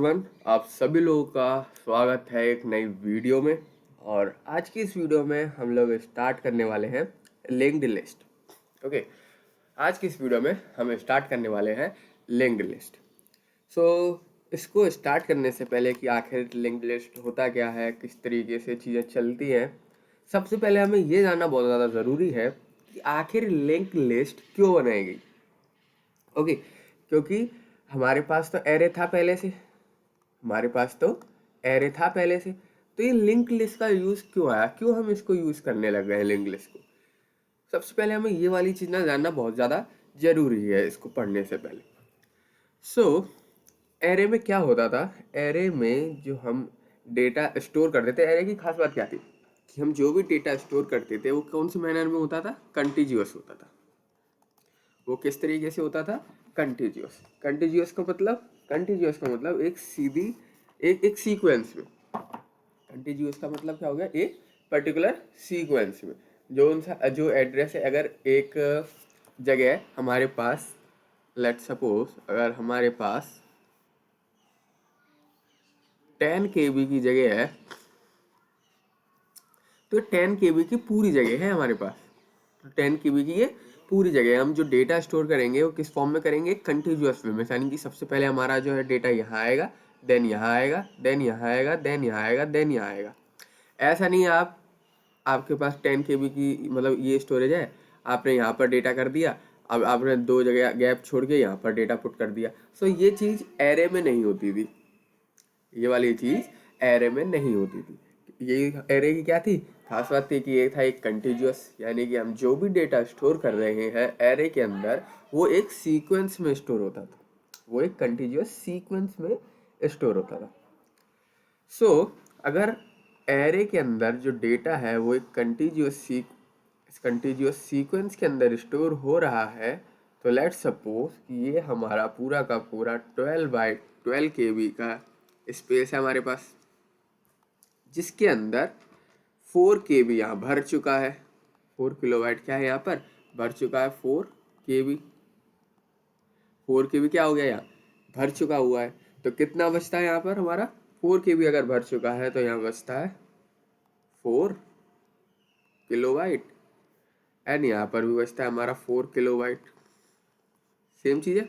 Everyone, आप सभी लोगों का स्वागत है एक नई वीडियो में। और आज की इस वीडियो में हम लोग स्टार्ट करने वाले हैं लिंक्ड लिस्ट। ओके, आज की इस वीडियो में हम स्टार्ट करने वाले हैं लिंक्ड लिस्ट। सो इसको स्टार्ट करने से पहले कि आखिर लिंक्ड लिस्ट होता क्या है, किस तरीके से चीज़ें चलती हैं, सबसे पहले हमें ये जानना बहुत ज़्यादा ज़रूरी है कि आखिर लिंक्ड लिस्ट क्यों बनाई गई। ओके, क्योंकि हमारे पास तो एरे था पहले से, तो ये लिंक लिस्ट का यूज़ क्यों आया, क्यों हम इसको यूज़ करने लग गए हैं लिंक लिस्ट को। सबसे पहले हमें ये वाली चीज़ ना जानना बहुत ज़्यादा ज़रूरी है इसको पढ़ने से पहले। सो एरे में क्या होता था, एरे में जो हम डेटा स्टोर करते थे, एरे की खास बात क्या थी कि हम जो भी डेटा स्टोर करते थे वो कौन से मैनर में होता था, कंटिन्यूअस होता था। वो किस तरीके से होता था, कंटिन्यूअस। कंटिन्यूअस का मतलब एक सीधी एक सीक्वेंस में। कंटिन्यूअस का मतलब क्या हो गया, एक पर्टिकुलर सीक्वेंस में। जो एड्रेस है, अगर एक जगह है हमारे पास, लेट सपोज अगर हमारे पास 10 KB की जगह है, तो 10 KB की पूरी जगह है हमारे पास। तो 10 KB की ये पूरी जगह, हम जो डेटा स्टोर करेंगे वो किस फॉर्म में करेंगे, कंटिन्यूअस वे में। यानी कि सबसे पहले हमारा जो है डेटा यहाँ आएगा, देन यहाँ आएगा, देन यहाँ आएगा, देन यहाँ आएगा, देन यहाँ आएगा। ऐसा नहीं है आपके पास 10 KB की मतलब ये स्टोरेज है, आपने यहाँ पर डेटा कर दिया, अब आपने दो जगह गैप छोड़ के यहाँ पर डेटा पुट कर दिया। सो ये चीज़ एरे में नहीं होती थी, ये वाली चीज़ एरे में नहीं होती थी। ये एरे की क्या थी, खास बात थी कि ये था एक कंटिन्यूअस, यानी कि हम जो भी डेटा स्टोर कर रहे हैं एरे के अंदर वो एक सीक्वेंस में स्टोर होता था, वो एक कंटिन्यूअस सीक्वेंस में स्टोर होता था। सो अगर एरे के अंदर जो डेटा है वो एक कंटिन्यूअस सीक्वेंस के अंदर स्टोर हो रहा है, तो लेट्स सपोज कि ये हमारा पूरा का पूरा 12 by 12 KB का स्पेस है हमारे पास, जिसके अंदर 4 KB यहाँ भर चुका है। 4 KB क्या है यहाँ पर भर चुका है, 4 KB। 4 KB क्या हो गया, यहाँ भर चुका हुआ है। तो कितना बचता है यहाँ पर हमारा, 4 KB अगर भर चुका है तो यहाँ बचता है 4 KB। एंड यहाँ पर भी बचता है हमारा 4 KB। सेम चीज़ है,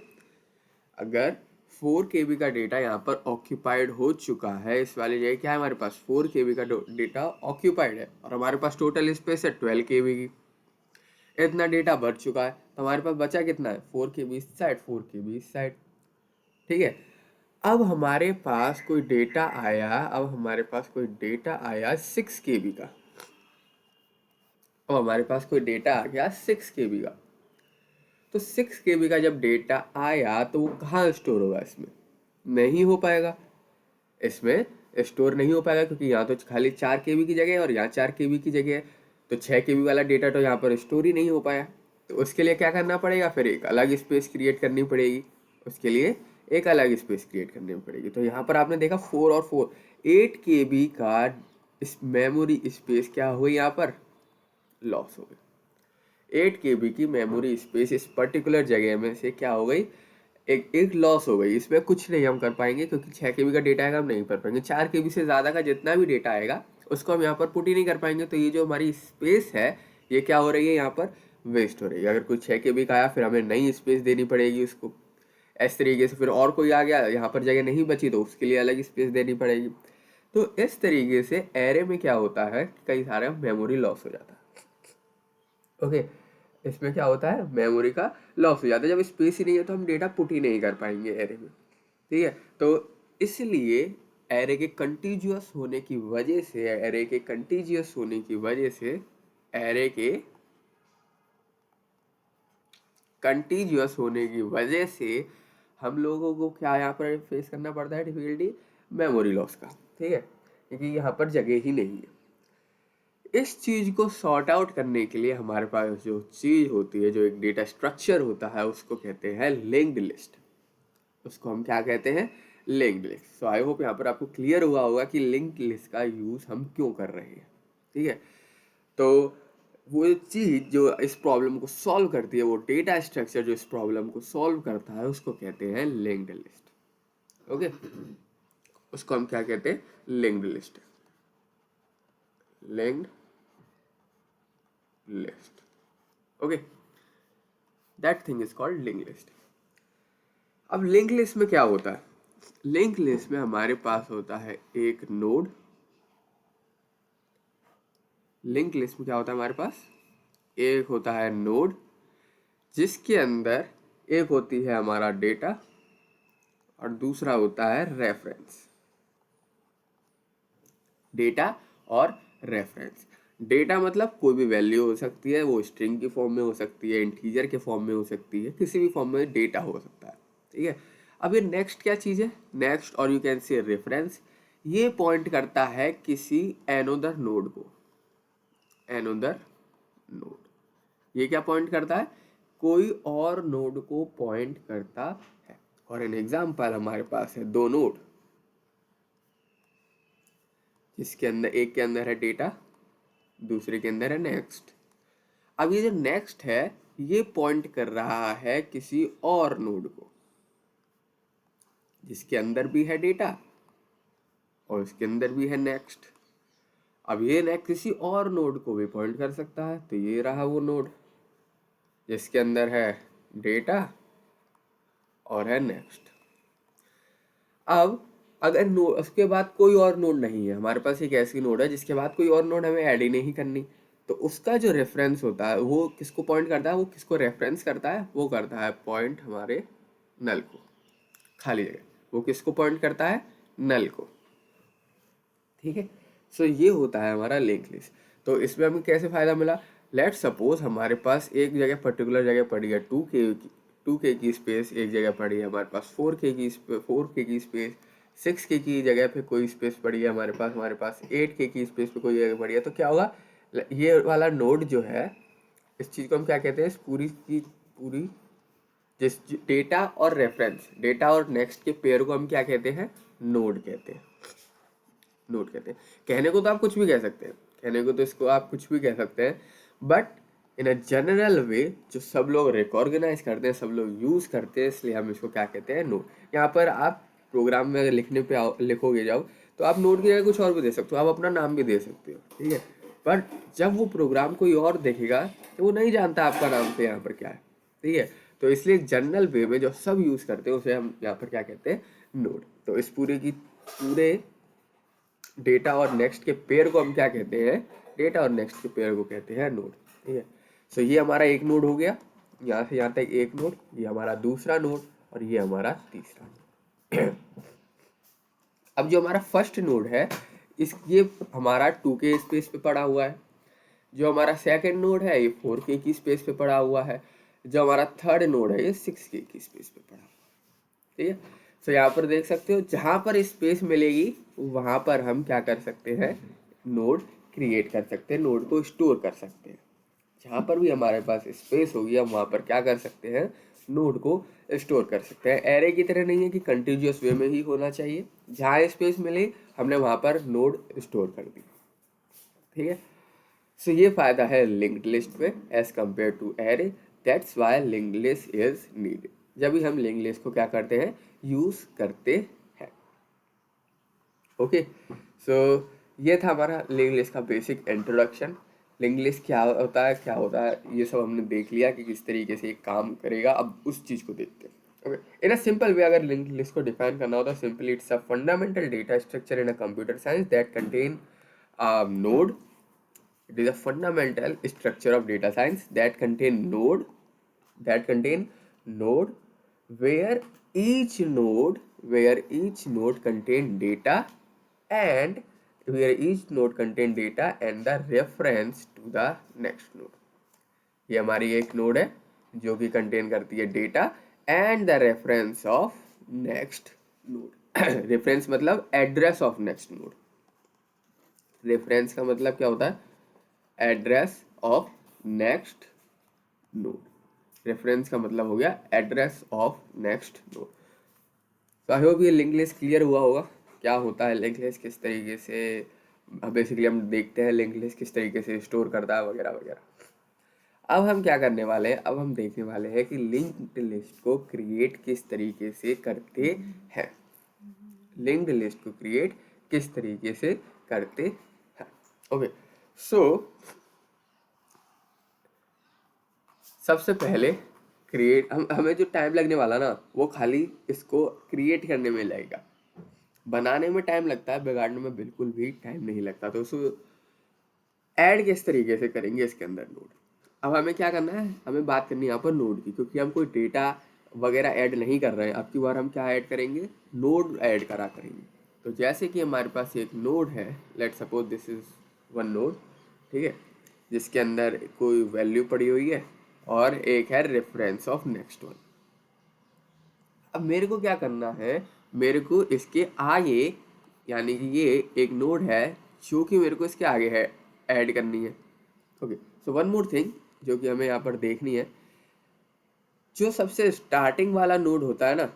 अगर 4 KB का डेटा यहाँ पर ऑक्यूपाइड हो चुका है, इस वाली जगह क्या है हमारे पास, 4 KB का डेटा ऑक्यूपाइड है, और हमारे पास टोटल स्पेस है 12 KB की। इतना डेटा भर चुका है तो हमारे पास बचा कितना है, 4 KB इस साइड, 4 KB इस साइड। ठीक है, अब हमारे पास कोई डेटा आया 6 KB का। अब हमारे पास कोई डेटा आ गया 6 KB का। तो 6 KB का जब डेटा आया तो वो कहाँ स्टोर होगा, इसमें नहीं हो पाएगा, इसमें स्टोर नहीं हो पाएगा, क्योंकि यहाँ तो खाली 4 KB की जगह है और यहाँ 4 KB की जगह है। तो 6 KB वाला डेटा तो यहाँ पर स्टोर ही नहीं हो पाया। तो उसके लिए क्या करना पड़ेगा, फिर एक अलग स्पेस क्रिएट करनी पड़ेगी, उसके लिए एक अलग स्पेस क्रिएट करनी पड़ेगी। तो यहाँ पर आपने देखा 4 और 4, 8 KB का इस मेमोरी स्पेस क्या हुई, यहाँ पर लॉस हो गई। 8 KB की मेमोरी स्पेस इस पर्टिकुलर जगह में से क्या हो गई, एक लॉस हो गई। इसमें कुछ नहीं हम कर पाएंगे, क्योंकि 6 KB का डेटा आएगा हम नहीं कर पाएंगे। 4 KB से ज़्यादा का जितना भी डेटा आएगा उसको हम यहाँ पर पुट ही नहीं कर पाएंगे। तो ये जो हमारी स्पेस है ये क्या हो रही है, यहाँ पर वेस्ट हो रही है। अगर कुछ 6 KB का आया फिर हमें नई स्पेस देनी पड़ेगी उसको, इस तरीके से। फिर और कोई आ गया, यहाँ पर जगह नहीं बची तो उसके लिए अलग स्पेस देनी पड़ेगी। तो इस तरीके से एरे में क्या होता है, कई सारे मेमोरी लॉस हो जाता है। ओके, इसमें क्या होता है, मेमोरी का लॉस हो जाता है। जब स्पेस ही नहीं है तो हम डेटा पुट ही नहीं कर पाएंगे एरे में। ठीक है, तो इसलिए एरे के कंटीन्यूअस होने की वजह से एरे के कंटीन्यूअस होने की वजह से हम लोगों को क्या यहाँ पर फेस करना पड़ता है, डिफिकल्टी मेमोरी लॉस का। ठीक है, क्योंकि यहाँ पर जगह ही नहीं है। इस चीज़ को सॉर्ट आउट करने के लिए हमारे पास जो चीज़ होती है, जो एक डेटा स्ट्रक्चर होता है, उसको कहते हैं लिंक्ड लिस्ट। उसको हम क्या कहते हैं, linked list. So I hope यहाँ पर आपको क्लियर हुआ होगा कि लिंक्ड लिस्ट का यूज़ हम क्यों कर रहे हैं। ठीक है, तो वो चीज़ जो इस प्रॉब्लम को सॉल्व करती है, वो डेटा स्ट्रक्चर जो इस प्रॉब्लम को सॉल्व करता है, उसको कहते हैं लिंक्ड लिस्ट। ओके, उसको हम क्या कहते हैं, linked list. Linked list, okay, that thing is called linked list. अब लिंक लिस्ट में क्या होता है, लिंक लिस्ट में हमारे पास होता है एक नोड। लिंक लिस्ट में क्या होता है हमारे पास, एक होता है नोड जिसके अंदर एक होती है हमारा डेटा और दूसरा होता है रेफरेंस। डेटा और रेफरेंस, डेटा मतलब कोई भी वैल्यू हो सकती है, वो स्ट्रिंग की फॉर्म में हो सकती है, इंटीजर के फॉर्म में हो सकती है, किसी भी फॉर्म में डेटा हो सकता है, ठीक है। अब ये नेक्स्ट क्या चीज़ है, नेक्स्ट और यू कैन से रेफरेंस, ये पॉइंट करता है किसी एनोदर नोड को, एनोदर नोड, ये क्या पॉइंट करता है, कोई और नोड को पॉइंट करता है। और एन एग्जाम्पल हमारे पास है दो नोड, जिसके अंदर एक के अंदर है डेटा, दूसरे के अंदर है नेक्स्ट। अब ये जो नेक्स्ट है ये पॉइंट कर रहा है किसी और नोड को जिसके अंदर भी है डेटा और इसके अंदर भी है नेक्स्ट। अब ये नेक्स्ट किसी और नोड को भी पॉइंट कर सकता है, तो ये रहा वो नोड जिसके अंदर है डेटा और है नेक्स्ट। अब अगर उसके बाद कोई और नोड नहीं है, हमारे पास एक ऐसी नोड है जिसके बाद कोई और नोड हमें ऐड ही नहीं करनी, तो उसका जो रेफरेंस होता है वो किसको पॉइंट करता है, वो किसको रेफरेंस करता है, वो करता है पॉइंट हमारे नल को, खाली जगह, वो किसको पॉइंट करता है, नल को, ठीक है। सो ये होता है हमारा लिंक लिस्ट। तो इसमें हमें कैसे फ़ायदा मिला, लेट सपोज हमारे पास एक जगह पर्टिकुलर जगह पड़ी है 2K की स्पेस, एक जगह पड़ी है हमारे पास 4K की स्पेस, 6K की जगह पे कोई स्पेस पड़ी है हमारे पास 8K की स्पेस पे कोई जगह पड़ी है, तो क्या होगा, ये वाला नोड जो है, इस चीज़ को हम क्या कहते हैं, इस पूरी की पूरी जिस डेटा और रेफरेंस, डेटा और नेक्स्ट के पेयर को हम क्या कहते हैं, नोड कहते हैं, नोड कहते हैं। कहने को तो आप कुछ भी कह सकते हैं, कहने को तो इसको आप कुछ भी कह सकते हैं, बट इन अ जनरल वे जो सब लोग रिकॉर्गनाइज करते हैं, सब लोग यूज़ करते हैं, इसलिए हम इसको क्या कहते हैं, नोड। यहाँ पर आप प्रोग्राम में अगर लिखने पे लिखोगे जाओ तो आप नोड की जगह कुछ और भी दे सकते हो, आप अपना नाम भी दे सकते हो, ठीक है। पर जब वो प्रोग्राम कोई और देखेगा तो वो नहीं जानता आपका नाम से यहाँ पर क्या है, ठीक है। तो इसलिए जनरल वे में जो सब यूज़ करते हैं उसे हम यहाँ पर क्या कहते हैं, नोड। तो इस पूरे डेटा और नेक्स्ट के पेयर को हम क्या कहते हैं, डेटा और नेक्स्ट के पेयर को कहते हैं नोड, ठीक है। सो ये हमारा एक नोड हो गया, यहाँ से यहाँ तक एक नोड, ये हमारा दूसरा नोड और ये हमारा तीसरा नोड। अब जो हमारा फर्स्ट नोड है ये हमारा 2K स्पेस पे पड़ा हुआ है, जो हमारा सेकंड नोड है ये 4K की स्पेस पे पड़ा हुआ है, जो हमारा थर्ड नोड है ये 6K की स्पेस पे पड़ा हुआ है, ठीक है। तो यहाँ पर देख सकते हो जहाँ पर स्पेस मिलेगी वहाँ पर हम क्या कर सकते हैं, नोड क्रिएट कर सकते हैं, नोड को स्टोर कर सकते हैं। जहाँ पर भी हमारे पास स्पेस होगी हम वहाँ पर क्या कर सकते हैं, नोड को स्टोर कर सकते हैं। एरे की तरह नहीं है कि कंटिन्यूअस वे में ही होना चाहिए, जहाँ स्पेस मिले हमने वहाँ पर नोड स्टोर कर दी, ठीक है। सो ये फ़ायदा है लिंक्ड लिस्ट पे as compared to array, that's why linked list is needed. जब भी हम लिंक्ड लिस्ट को क्या करते हैं, यूज़ करते हैं, ओके। सो ये था हमारा लिंक्ड लिस्ट का बेसिक इंट्रोडक्शन। लिंक्ड लिस्ट क्या होता है ये सब हमने देख लिया कि किस तरीके से ये काम करेगा। अब उस चीज़ को देखते हैं, okay. In a simple way अगर लिंक्ड लिस्ट को डिफाइन करना हो तो simply it's a fundamental data structure in a computer science that contain node. It is a fundamental structure of data science that contain node where each node contain data and the reference to the next node। ये हमारी एक node है जो कि contain करती है data and the reference of next node. Reference मतलब address of next node. Reference का मतलब क्या होता है, address of next node. Reference का मतलब हो गया एड्रेस ऑफ नेक्स्ट नोड। तो आई होप ये लिंक लिस्ट क्लियर हुआ होगा, क्या होता है लिंक लिस्ट, किस तरीके से बेसिकली हम देखते हैं लिंक लिस्ट किस तरीके से स्टोर करता है वगैरह वगैरह। अब हम क्या करने वाले हैं, अब हम देखने वाले हैं कि लिंक्ड लिस्ट को क्रिएट किस तरीके से करते हैं। लिंक्ड लिस्ट को क्रिएट किस तरीके से करते हैं। ओके, सो सबसे पहले क्रिएट हमें जो टाइम लगने वाला ना वो खाली इसको क्रिएट करने में लगेगा, बनाने में टाइम लगता है, बिगाड़ने में बिल्कुल भी टाइम नहीं लगता। तो उसको ऐड किस तरीके से करेंगे इसके अंदर नोड। अब हमें क्या करना है, हमें बात करनी है यहाँ पर नोड की, क्योंकि हम कोई डेटा वगैरह ऐड नहीं कर रहे हैं। अब की बार हम क्या ऐड करेंगे, नोड ऐड करा करेंगे। तो जैसे कि हमारे पास एक नोड है, let suppose this is one node, ठीक है, जिसके अंदर कोई वैल्यू पड़ी हुई है और एक है रेफरेंस ऑफ नेक्स्ट वन। अब मेरे को क्या करना है, मेरे को इसके आगे, यानी कि ये एक नोड है जो कि मेरे को इसके आगे है ऐड करनी है। Okay, so one more thing जो कि हमें यहाँ पर देखनी है, जो सबसे स्टार्टिंग वाला नोड होता है ना,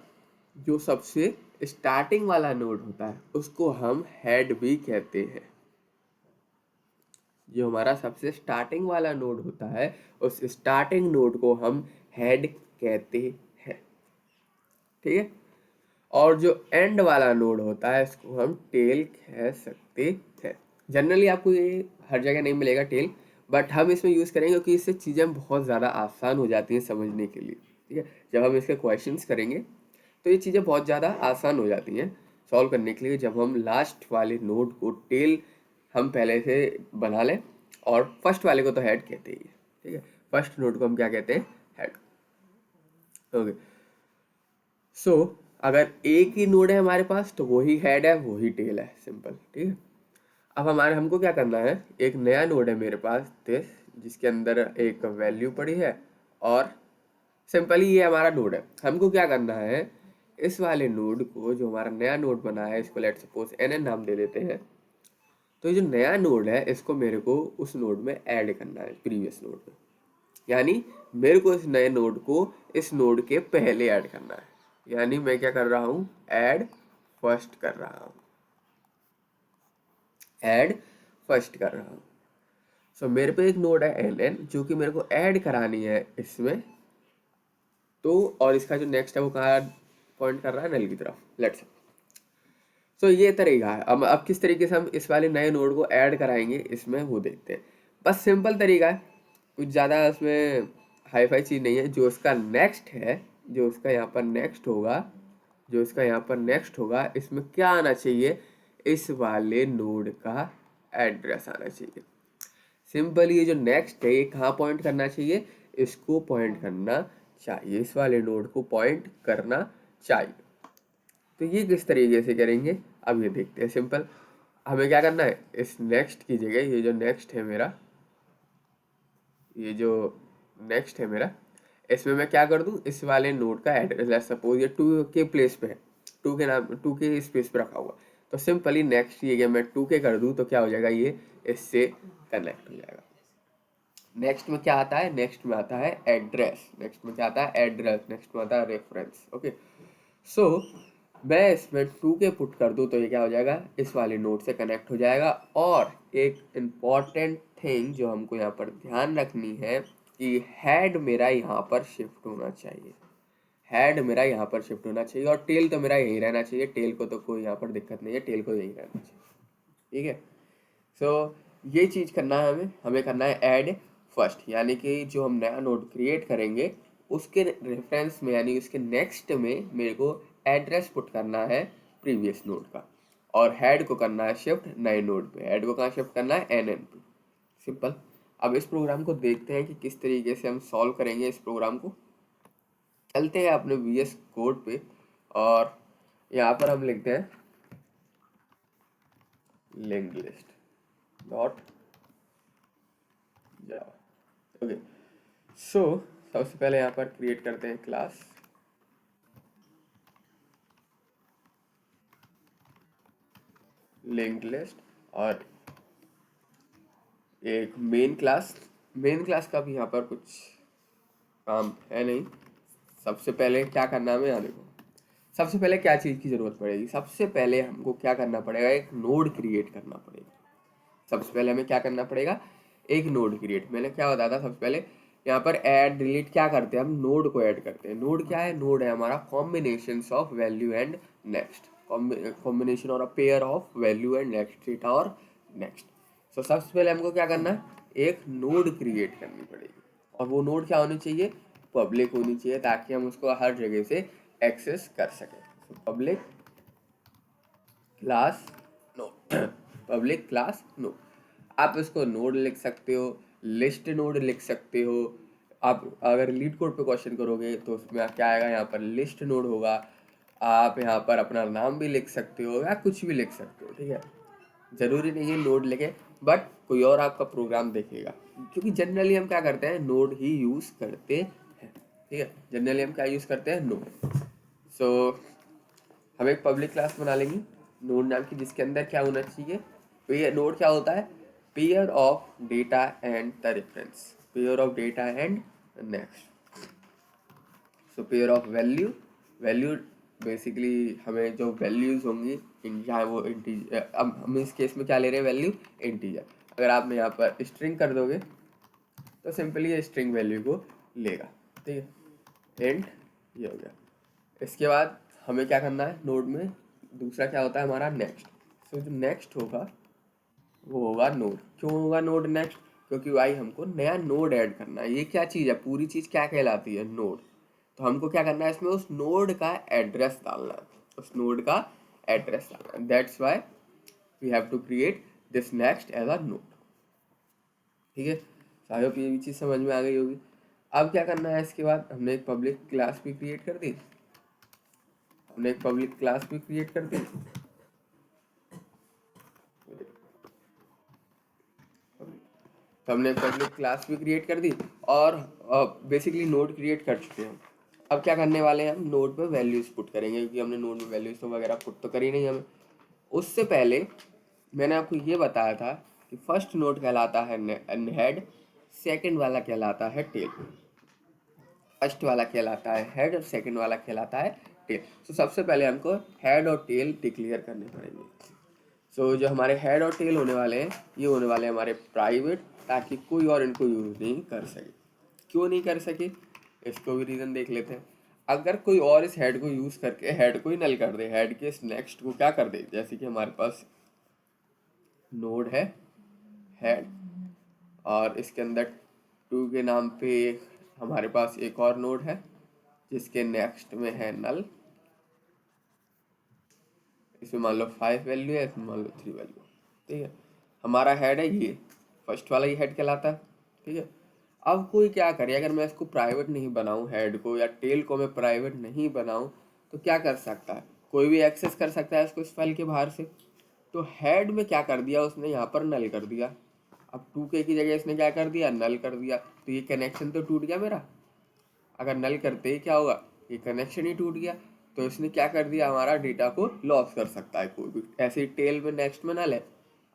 जो सबसे स्टार्टिंग वाला नोड होता है उसको हम हेड भी कहते हैं। जो हमारा सबसे स्टार्टिंग वाला नोड होता है उस स्टार्टिंग नोड को हम हेड कहते हैं, ठीक है। और जो एंड वाला नोड होता है इसको हम टेल कह सकते हैं। जनरली आपको ये हर जगह नहीं मिलेगा टेल, बट हम इसमें यूज़ करेंगे क्योंकि इससे चीज़ें बहुत ज़्यादा आसान हो जाती हैं समझने के लिए, ठीक है। जब हम इसके क्वेश्चंस करेंगे तो ये चीज़ें बहुत ज़्यादा आसान हो जाती हैं सॉल्व करने के लिए, जब हम लास्ट वाले नोड को टेल हम पहले से बना लें। और फर्स्ट वाले को तो हेड कहते ही है, ठीक है। फर्स्ट नोड को हम क्या कहते हैं, हेड। ओके, सो अगर एक ही नोड है हमारे पास तो वही हेड है वही टेल है, सिंपल, ठीक है। अब हमको क्या करना है, एक नया नोड है मेरे पास दिस, जिसके अंदर एक वैल्यू पड़ी है और सिंपली ये हमारा नोड है। हमको क्या करना है, इस वाले नोड को, जो हमारा नया नोड बना है, इसको लेट सपोज एन नाम दे देते हैं। तो ये जो नया नोड है इसको मेरे को उस नोड में ऐड करना है, प्रीवियस नोड में, यानी मेरे को इस नए नोड को इस नोड के पहले ऐड करना है। यानी मैं क्या कर रहा हूँ, ऐड फर्स्ट कर रहा हूँ, ऐड फर्स्ट कर रहा हूँ। सो मेरे पे एक नोड है एन एन जो कि मेरे को ऐड करानी है इसमें। तो और इसका जो नेक्स्ट है वो कहाँ पॉइंट कर रहा है, नल की तरफ, लेट्स। सो ये तरीका है। अब किस तरीके से हम इस वाले नए नोड को ऐड कराएंगे इसमें वो देखते हैं। बस सिंपल तरीका है, कुछ ज़्यादा उसमें हाई फाई चीज़ नहीं है। जो उसका नेक्स्ट है, जो उसका यहाँ पर नेक्स्ट होगा, जो इसका यहाँ पर नेक्स्ट होगा, इसमें क्या आना चाहिए, इस वाले नोड का एड्रेस आना चाहिए। सिंपल, ये जो नेक्स्ट है ये कहाँ पॉइंट करना चाहिए, इसको पॉइंट करना चाहिए, इस वाले नोड को पॉइंट करना चाहिए। तो ये किस तरीके से करेंगे अब ये देखते हैं। सिंपल, हमें क्या करना है, इस नेक्स्ट की जगह ये जो नेक्स्ट है मेरा, ये जो नेक्स्ट है मेरा, इसमें मैं क्या कर दूं, इस वाले नोड का एड्रेस, सपोज ये 2 के प्लेस पे है, 2 के नाम 2 के स्पेस पे रखा हुआ, तो सिंपली नेक्स्ट ये अगर मैं 2 के कर दूं तो क्या हो जाएगा, ये इससे कनेक्ट हो जाएगा। नेक्स्ट में क्या आता है, नेक्स्ट में आता है एड्रेस, नेक्स्ट में क्या आता है, एड्रेस, नेक्स्ट में आता है रेफरेंस। ओके, सो मैं इसमें 2 के पुट कर दूं तो ये क्या हो जाएगा, इस वाले नोड से कनेक्ट हो जाएगा। और एक इम्पॉर्टेंट थिंग जो हमको यहाँ पर ध्यान रखनी है कि हेड मेरा यहाँ पर शिफ्ट होना चाहिए, हेड मेरा यहाँ पर शिफ्ट होना चाहिए, और टेल तो मेरा यहीं रहना चाहिए। टेल को तो कोई यहाँ पर दिक्कत नहीं है, टेल को यहीं रहना चाहिए, ठीक है। सो ये चीज़ करना है हमें करना है ऐड फर्स्ट, यानी कि जो हम नया नोड क्रिएट करेंगे उसके रेफरेंस में, यानी उसके नेक्स्ट में मेरे को एड्रेस पुट करना है प्रीवियस नोड का, और हेड को करना है शिफ्ट नए नोड पे। हेड को कहाँ शिफ्ट करना है, एन एन पे, सिंपल। अब इस प्रोग्राम को देखते हैं कि किस तरीके से हम सॉल्व करेंगे इस प्रोग्राम को। चलते हैं अपने VS कोड पे और यहाँ पर हम लिखते हैं linked list dot Java. Okay, so सबसे पहले यहाँ पर क्रिएट करते हैं क्लास लिंक्ड लिस्ट, और एक मेन क्लास का भी यहाँ पर कुछ काम है नहीं। सबसे पहले क्या करना है हमें, यहाँ देखो, सबसे पहले क्या चीज़ की ज़रूरत पड़ेगी, सबसे पहले हमको क्या करना पड़ेगा, एक नोड क्रिएट करना पड़ेगा। सबसे पहले हमें क्या करना पड़ेगा, एक नोड क्रिएट। मैंने क्या बताया था, सबसे पहले यहाँ पर ऐड डिलीट क्या करते हैं, हम नोड को ऐड करते हैं। नोड क्या है, नोड है हमारा combination of value and next. Combination और a pair of value and next data और नेक्स्ट। सो सबसे पहले हमको क्या करना है, एक नोड क्रिएट करनी पड़ेगी, और वो नोड क्या होनी चाहिए, पब्लिक होनी चाहिए, ताकि हम उसको हर जगह से एक्सेस कर सकें। So public class node public class node, आप इसको नोड लिख सकते हो, लिस्ट नोड लिख सकते हो। आप अगर लीड कोड पे क्वेश्चन करोगे तो उसमें क्या आएगा, यहाँ पर लिस्ट नोड होगा। आप यहाँ पर अपना नाम भी लिख सकते हो या कुछ भी लिख सकते हो, ठीक है। ज़रूरी नहीं है नोड लिखे, बट कोई और आपका प्रोग्राम देखेगा, क्योंकि जनरली हम क्या करते हैं, नोड ही यूज़ करते हैं, ठीक है। जनरली हम क्या यूज़ करते हैं, नोड। सो हम एक पब्लिक क्लास बना लेंगे नोड नाम की, जिसके अंदर क्या होना चाहिए, पेयर। नोड क्या होता है, pair of data and the reference, pair of data and next. So pair of value, value basically हमें जो वैल्यूज होंगी चाहे वो इंटीजर, अब हम इस केस में क्या ले रहे हैं, वैल्यू इंटीजर। अगर आपने यहाँ पर स्ट्रिंग कर दोगे तो सिंपली ये स्ट्रिंग वैल्यू को लेगा, ठीक है। एंड ये हो गया। इसके बाद हमें क्या करना है, नोड में दूसरा क्या होता है हमारा, नेक्स्ट। सो जो नेक्स्ट होगा वो होगा नोड। क्यों होगा नोड नेक्स्ट, क्योंकि भाई हमको नया नोड ऐड करना है। ये क्या चीज़ है, पूरी चीज़ क्या कहलाती है, नोड। तो हमको क्या करना है, इसमें उस नोड का एड्रेस डालना है, उस नोड का एड्रेस डालना है। That's why we have to create this next as a node, ठीक है। आई होप ये भी चीज़ समझ में आ गई होगी। अब क्या करना है, इसके बाद हमने एक पब्लिक क्लास भी क्रिएट कर दी, हमने एक पब्लिक क्लास भी क्रिएट कर दी। तो हमने पब्लिक क्लास भी क्रिएट कर दी, और बेसिकली नोड क्रिएट कर चुके हैं। अब क्या करने वाले हैं, हम नोड पे वैल्यूज पुट करेंगे, क्योंकि हमने नोड में वैल्यूज तो वगैरह पुट तो करी नहीं हमें। उससे पहले मैंने आपको ये बताया था कि फर्स्ट नोड कहलाता है हेड, सेकंड वाला कहलाता है टेल। फर्स्ट वाला कहलाता है हेड और सेकंड वाला कहलाता है टेल। तो सबसे पहले हमको हेड और टेल डिक्लेयर करने पड़ेंगे। सो जो हमारे हेड और टेल होने वाले हैं, ये होने वाले हैं हमारे प्राइवेट, ताकि कोई और इनको यूज़ नहीं कर सके। क्यों नहीं कर सके, इसको भी रीज़न देख लेते हैं। अगर कोई और इस हेड को यूज़ करके हेड को ही नल कर दे, हेड के इस नेक्स्ट को क्या कर दे, जैसे कि हमारे पास नोड है हेड, और इसके अंदर टू के नाम पे हमारे पास एक और नोड है जिसके नेक्स्ट में है नल। इसमें मान लो 5 वैल्यू है, इसमें मान लो 3 वैल्यू, ठीक है। हमारा हेड है ये, फर्स्ट वाला ही हेड कहलाता है, ठीक है। अब कोई क्या करे, अगर मैं इसको प्राइवेट नहीं बनाऊं हेड को, या टेल को मैं प्राइवेट नहीं बनाऊं, तो क्या कर सकता है, कोई भी एक्सेस कर सकता है इसको इस फाइल के बाहर से। तो हेड में क्या कर दिया उसने, यहाँ पर नल कर दिया। अब 2K की जगह इसने क्या कर दिया, नल कर दिया। तो ये कनेक्शन तो टूट गया मेरा। अगर नल करते ही क्या होगा, ये कनेक्शन ही टूट गया। तो इसने क्या कर दिया, हमारा डेटा को लॉस कर सकता है कोई भी। ऐसे ही टेल में नेक्स्ट में नल है,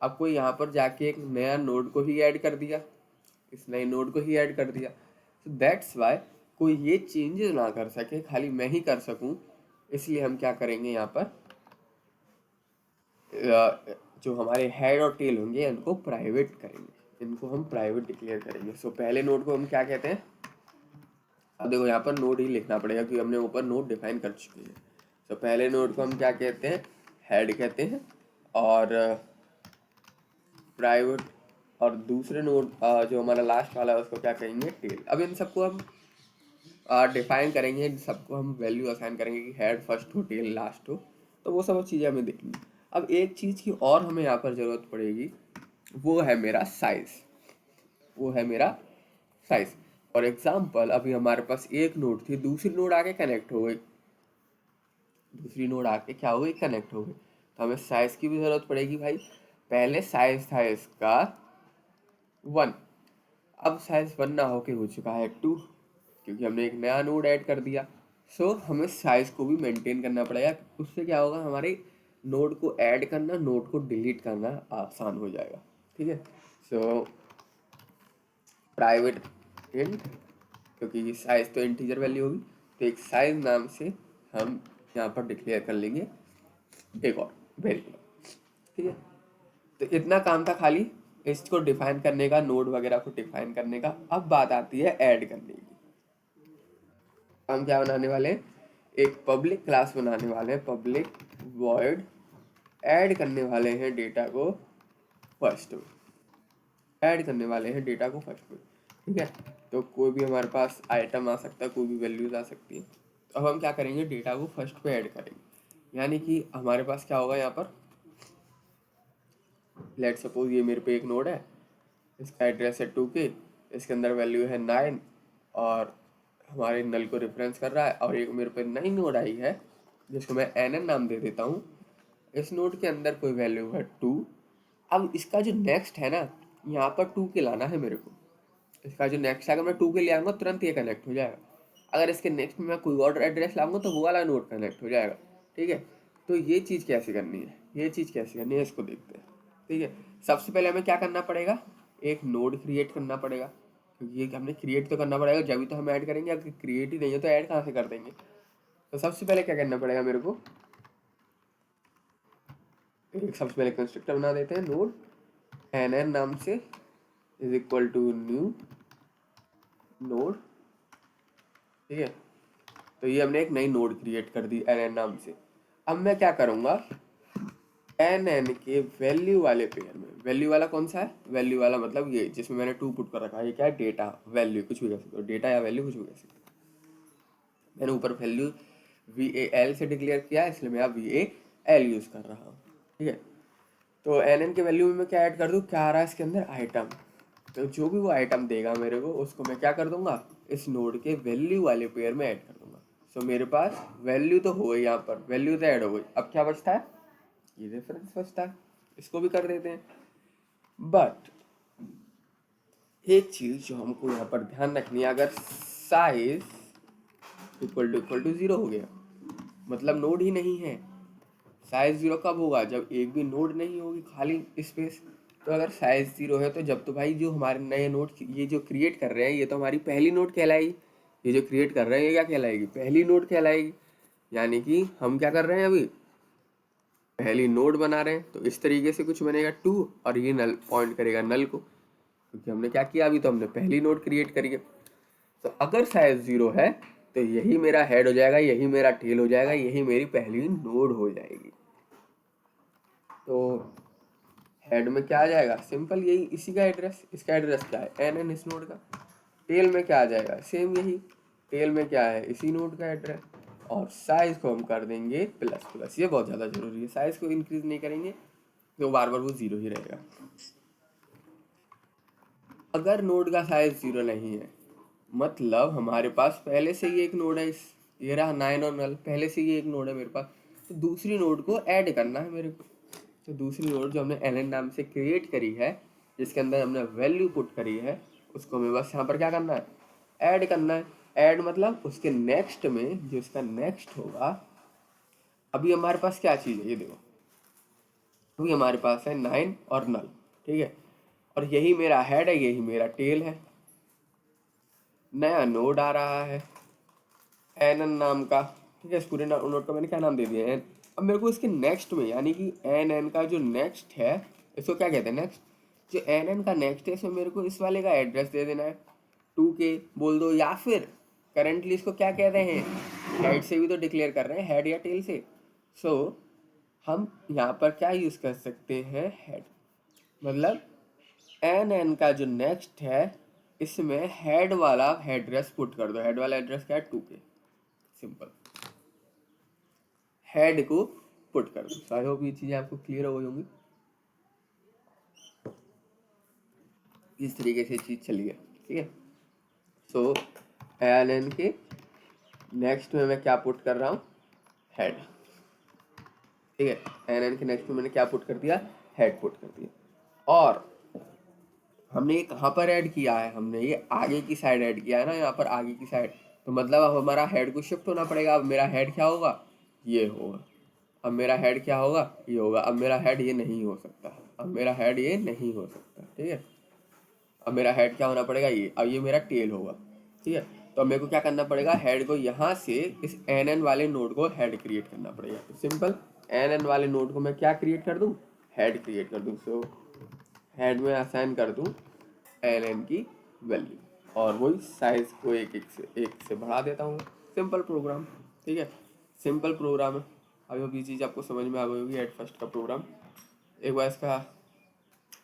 अब कोई यहाँ पर जाके एक नया नोड को ही ऐड कर दिया, इस नए नोड को ही ऐड कर दिया। तो दैट्स वाई कोई ये चेंजेस ना कर सके, खाली मैं ही कर सकूं। इसलिए हम क्या करेंगे, यहाँ पर जो हमारे हेड और टेल होंगे इनको प्राइवेट करेंगे, इनको हम प्राइवेट डिक्लेयर करेंगे। सो पहले नोड को हम क्या कहते हैं, अब देखो यहाँ पर नोड ही लिखना पड़ेगा क्योंकि हमने ऊपर नोड डिफाइन कर चुके हैं। तो पहले नोड को हम क्या कहते हैं, हेड कहते हैं, और प्राइवेट। और दूसरे नोड जो हमारा लास्ट वाला है उसको क्या कहेंगे, टेल। अब इन सबको हम डिफाइन करेंगे, इन सबको हम वैल्यू असाइन करेंगे कि हेड फर्स्ट हो टेल लास्ट हो। तो वो सब चीज़ें हमें देखनी। अब एक चीज़ की और हमें यहाँ पर ज़रूरत पड़ेगी, वो है मेरा साइज़, वो है मेरा साइज़। फॉर एग्जाम्पल अभी हमारे पास एक नोड थी, दूसरी नोड आके कनेक्ट हो गई, दूसरी नोड आके क्या हो गई, कनेक्ट हो गई। तो हमें साइज़ की भी ज़रूरत पड़ेगी भाई। पहले साइज़ था इसका 1, अब साइज़ 1 ना होके हो चुका है 2, क्योंकि हमने एक नया नोड ऐड कर दिया। सो हमें साइज़ को भी मेंटेन करना पड़ेगा। उससे क्या होगा, हमारे नोड को ऐड करना, नोड को डिलीट करना आसान हो जाएगा, ठीक है। सो प्राइवेट इंट, क्योंकि साइज़ तो इंटीजर वैल्यू होगी, तो एक साइज़ नाम से हम यहाँ पर डिक्लेयर कर लेंगे एक और वेरिएबल, ठीक है। तो इतना काम था खाली इसको डिफाइन करने का, नोड वगैरह को डिफाइन करने का। अब बात आती है ऐड करने की। हम क्या बनाने वाले हैं, एक पब्लिक क्लास बनाने वाले हैं, पब्लिक वॉइड ऐड करने वाले हैं डेटा को फर्स्ट में, ऐड करने वाले हैं डेटा को फर्स्ट में, ठीक है। तो कोई भी हमारे पास आइटम आ सकता है, कोई भी वैल्यूज आ सकती है, तो अब हम क्या करेंगे, डेटा को फर्स्ट पे ऐड करेंगे। यानी कि हमारे पास क्या होगा यहाँ पर, लेट सपोज ये मेरे पे एक नोड है, इसका एड्रेस है 2K, इसके अंदर वैल्यू है 9 और हमारे नल को रेफरेंस कर रहा है, और एक मेरे पे नई नोड आई है जिसको मैं NN नाम दे देता हूँ। इस नोड के अंदर कोई वैल्यू है 2। अब इसका जो नेक्स्ट है ना, यहाँ पर 2K लाना है मेरे को। इसका जो नेक्स्ट है, अगर मैं 2K ले आऊँगा तुरंत ये कनेक्ट हो जाएगा। अगर इसके नेक्स्ट में मैं कोई और एड्रेस लाऊंगा तो वो वाला नोड कनेक्ट हो जाएगा, ठीक है। तो ये चीज़ कैसे करनी है, ये चीज़ कैसे करनी है इसको देखते हैं, ठीक है। सबसे पहले हमें क्या करना पड़ेगा, एक नोड क्रिएट करना पड़ेगा, क्योंकि ये हमने क्रिएट तो करना पड़ेगा जब भी तो हम ऐड करेंगे। अगर क्रिएट ही नहीं है तो ऐड कहाँ से कर देंगे। तो सबसे पहले क्या करना पड़ेगा मेरे को, एक सबसे पहले कंस्ट्रक्टर बना देते हैं, नोड NN नाम से is equal to new node, ठीक है। तो ये हमने एक नई नोड क्रिएट कर दी NN नाम से। अब मैं क्या करूँगा, NN के वैल्यू वाले पेयर में, वैल्यू वाला कौन सा है, वैल्यू वाला मतलब ये जिसमें मैंने 2 पुट कर रखा है, ये क्या है, डेटा वैल्यू, कुछ भी कर सकते हो, डेटा या वैल्यू कुछ भी कर सकते हो। मैंने ऊपर वैल्यू VAL से डिक्लेयर किया है, इसलिए मैं अब VAL यूज़ कर रहा हूँ, ठीक है। तो NN के वैल्यू में मैं क्या ऐड कर दूँ, क्या आ रहा है इसके अंदर, आइटम। तो जो भी वो आइटम देगा मेरे को, उसको मैं क्या कर दूंगा, इस नोड के वैल्यू वाले पेयर में ऐड कर दूंगा। सो मेरे पास वैल्यू तो हो गई, यहाँ पर वैल्यू तो ऐड हो गई। अब क्या बचता है, ये रेफरेंस बचता है, इसको भी कर देते हैं। बट एक चीज़ जो हमको यहाँ पर ध्यान रखनी है, अगर साइज इक्वल टू 0 हो गया, मतलब नोड ही नहीं है। साइज 0 कब होगा, जब एक भी नोड नहीं होगी, खाली स्पेस। तो अगर साइज 0 है तो जब तो भाई जो हमारे नए नोड ये जो क्रिएट कर रहे हैं, ये तो हमारी पहली नोड कहलाएगी। ये जो क्रिएट कर रहे हैं ये क्या कहलाएगी, पहली नोड कहलाएगी। यानी कि हम क्या कर रहे हैं, अभी पहली नोड बना रहे हैं। तो इस तरीके से कुछ बनेगा 2, और ये नल पॉइंट करेगा नल को, क्योंकि हमने क्या किया, अभी तो हमने पहली नोड क्रिएट करी है। तो अगर साइज 0 है तो यही मेरा हेड हो जाएगा, यही मेरा टेल हो जाएगा, यही मेरी पहली नोड हो जाएगी। तो हेड में क्या आ जाएगा, सिंपल यही, इसी का एड्रेस, इसका एड्रेस क्या है NN इस नोड का। टेल में क्या आ जाएगा, सेम यही, टेल में क्या है, इसी नोड का एड्रेस। और साइज को हम कर देंगे प्लस प्लस, ये बहुत ज़्यादा जरूरी है, साइज को इंक्रीज नहीं करेंगे तो बार बार वो 0 ही रहेगा। अगर नोड का साइज 0 नहीं है, मतलब हमारे पास पहले से ही एक नोड है, इस ये रहा 9 और नल, पहले से ही एक नोड है मेरे पास, तो दूसरी नोड को ऐड करना है मेरे को। तो दूसरी नोड जो हमने NN नाम से क्रिएट करी है, जिसके अंदर हमने वैल्यू पुट करी है, उसको हमें बस यहाँ पर क्या करना है, ऐड करना है। ऐड मतलब उसके नेक्स्ट में जो इसका नेक्स्ट होगा, अभी हमारे पास क्या चीज़ है, ये देखो, अभी हमारे पास है 9 और नल, ठीक है। और यही मेरा हेड है, यही मेरा टेल है। नया नोड आ रहा है NN नाम का, ठीक है। इस पूरे नोड का मैंने क्या नाम दे दिया है, अब मेरे को इसके नेक्स्ट में, यानी कि NN का जो नेक्स्ट है, इसको क्या कहते हैं, नेक्स्ट। जो NN का नेक्स्ट है, इसमें मेरे को इस वाले का एड्रेस दे देना है, 2K बोल दो, या फिर करेंटली इसको क्या कहते हैं, हेड से भी तो डिक्लेयर कर रहे हैं, हेड या टेल से। सो हम यहाँ पर क्या यूज़ कर सकते हैं, हेड, मतलब NN का जो नेक्स्ट है, इसमें हेड वाला एड्रेस पुट कर दो। हेड वाला एड्रेस क्या है, 2K, सिंपल, हेड को पुट कर दो। आई होप ये चीज़ें आपको क्लियर हो गई होंगी। इस तरीके से चीज़ चली है, ठीक है। सो NN के नेक्स्ट में मैं क्या पुट कर रहा हूँ, हेड, ठीक है। NN के नेक्स्ट में मैंने क्या पुट कर दिया, हेड पुट कर दिया। और हमने ये कहाँ पर ऐड किया है, हमने ये आगे की साइड ऐड किया है ना, यहाँ पर आगे की साइड। तो मतलब अब हमारा हेड को शिफ्ट होना पड़ेगा। अब मेरा हेड क्या होगा, ये होगा। अब मेरा हेड क्या होगा, ये होगा। अब मेरा हेड ये नहीं हो सकता, अब मेरा हेड ये नहीं हो सकता, ठीक है। अब मेरा हेड क्या होना पड़ेगा, ये। अब ये मेरा टेल होगा, ठीक है। तो अब मेरे को क्या करना पड़ेगा, हेड को यहाँ से इस NN वाले नोड को हेड क्रिएट करना पड़ेगा। तो सिंपल, NN वाले नोड को मैं क्या क्रिएट कर दूँ, हेड क्रिएट कर दूँ। सो हेड में असाइन कर दूँ NN की वैल्यू, और वही साइज को एक से बढ़ा देता हूँ। सिंपल प्रोग्राम, ठीक है, सिंपल प्रोग्राम है। अभी ये चीज़ आपको समझ में आ गई होगी ऐड फर्स्ट का प्रोग्राम। एक बार इसका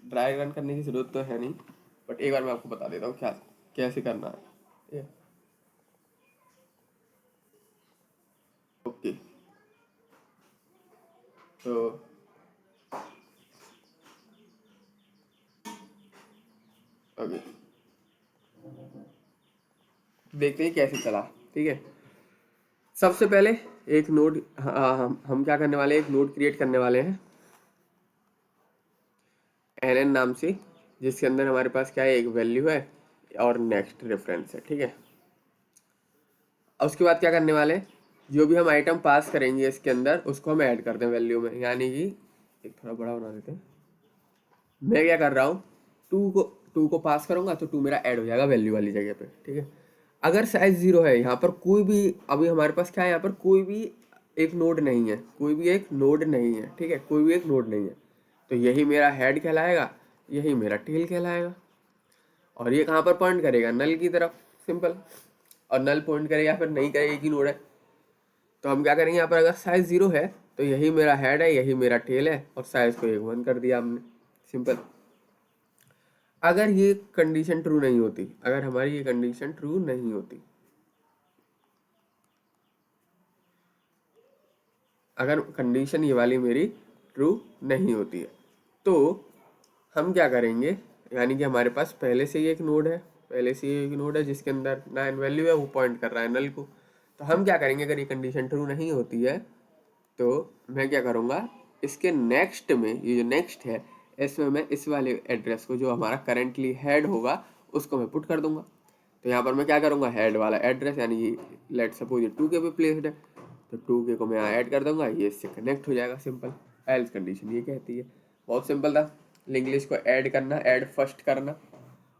ड्राई रन करने की ज़रूरत तो है नहीं, बट एक बार मैं आपको बता देता हूँ क्या कैसे करना है। ओके, तो ओके देखते हैं कैसे चला। ठीक है, सबसे पहले एक नोड हम क्या करने वाले हैं, एक नोड क्रिएट करने वाले हैं एन नाम से, जिसके अंदर हमारे पास क्या है, एक वैल्यू है और नेक्स्ट रेफरेंस है। ठीक है, और उसके बाद क्या करने वाले हैं, जो भी हम आइटम पास करेंगे इसके अंदर उसको हम ऐड कर दें वैल्यू में, यानी कि एक थोड़ा बड़ा बना देते हैं। मैं क्या कर रहा हूँ, टू को पास करूंगा तो टू मेरा ऐड हो जाएगा वैल्यू वाली जगह पे। ठीक है, अगर साइज 0 है, यहाँ पर कोई भी, अभी हमारे पास क्या है, यहाँ पर कोई भी एक नोड नहीं है, कोई भी एक नोड नहीं है। ठीक है, कोई भी एक नोड नहीं है, तो यही मेरा हेड कहलाएगा, यही मेरा टेल कहलाएगा। और ये कहाँ पर पॉइंट करेगा, नल की तरफ, सिंपल। और नल पॉइंट करेगा फिर नहीं करेगा, एक ही नोड है। तो हम क्या करेंगे, यहाँ पर अगर साइज 0 है तो यही मेरा हेड है, यही मेरा टेल है, और साइज को 1 कर दिया हमने, सिंपल। अगर ये कंडीशन ट्रू नहीं होती, अगर हमारी ये कंडीशन ट्रू नहीं होती, अगर कंडीशन ये वाली मेरी ट्रू नहीं होती है, तो हम क्या करेंगे, यानी कि हमारे पास पहले से ही एक नोड है, पहले से ही एक नोड है जिसके अंदर 9 वैल्यू है, वो पॉइंट कर रहा है नल को। तो हम क्या करेंगे, अगर ये कंडीशन ट्रू नहीं होती है तो मैं क्या करूँगा, इसके नेक्स्ट में, ये जो नेक्स्ट है इसमें मैं इस वाले एड्रेस को, जो हमारा करेंटली हेड होगा, उसको मैं पुट कर दूंगा। तो यहाँ पर मैं क्या करूँगा, हेड वाला एड्रेस, यानी कि लेट सपोज ये 2K पे प्लेस्ड है, तो 2K को मैं यहाँ ऐड कर दूंगा, ये इससे कनेक्ट हो जाएगा, सिंपल। एल्स कंडीशन ये कहती है, बहुत सिंपल था। इंग्लिश को ऐड करना, ऐड फर्स्ट करना।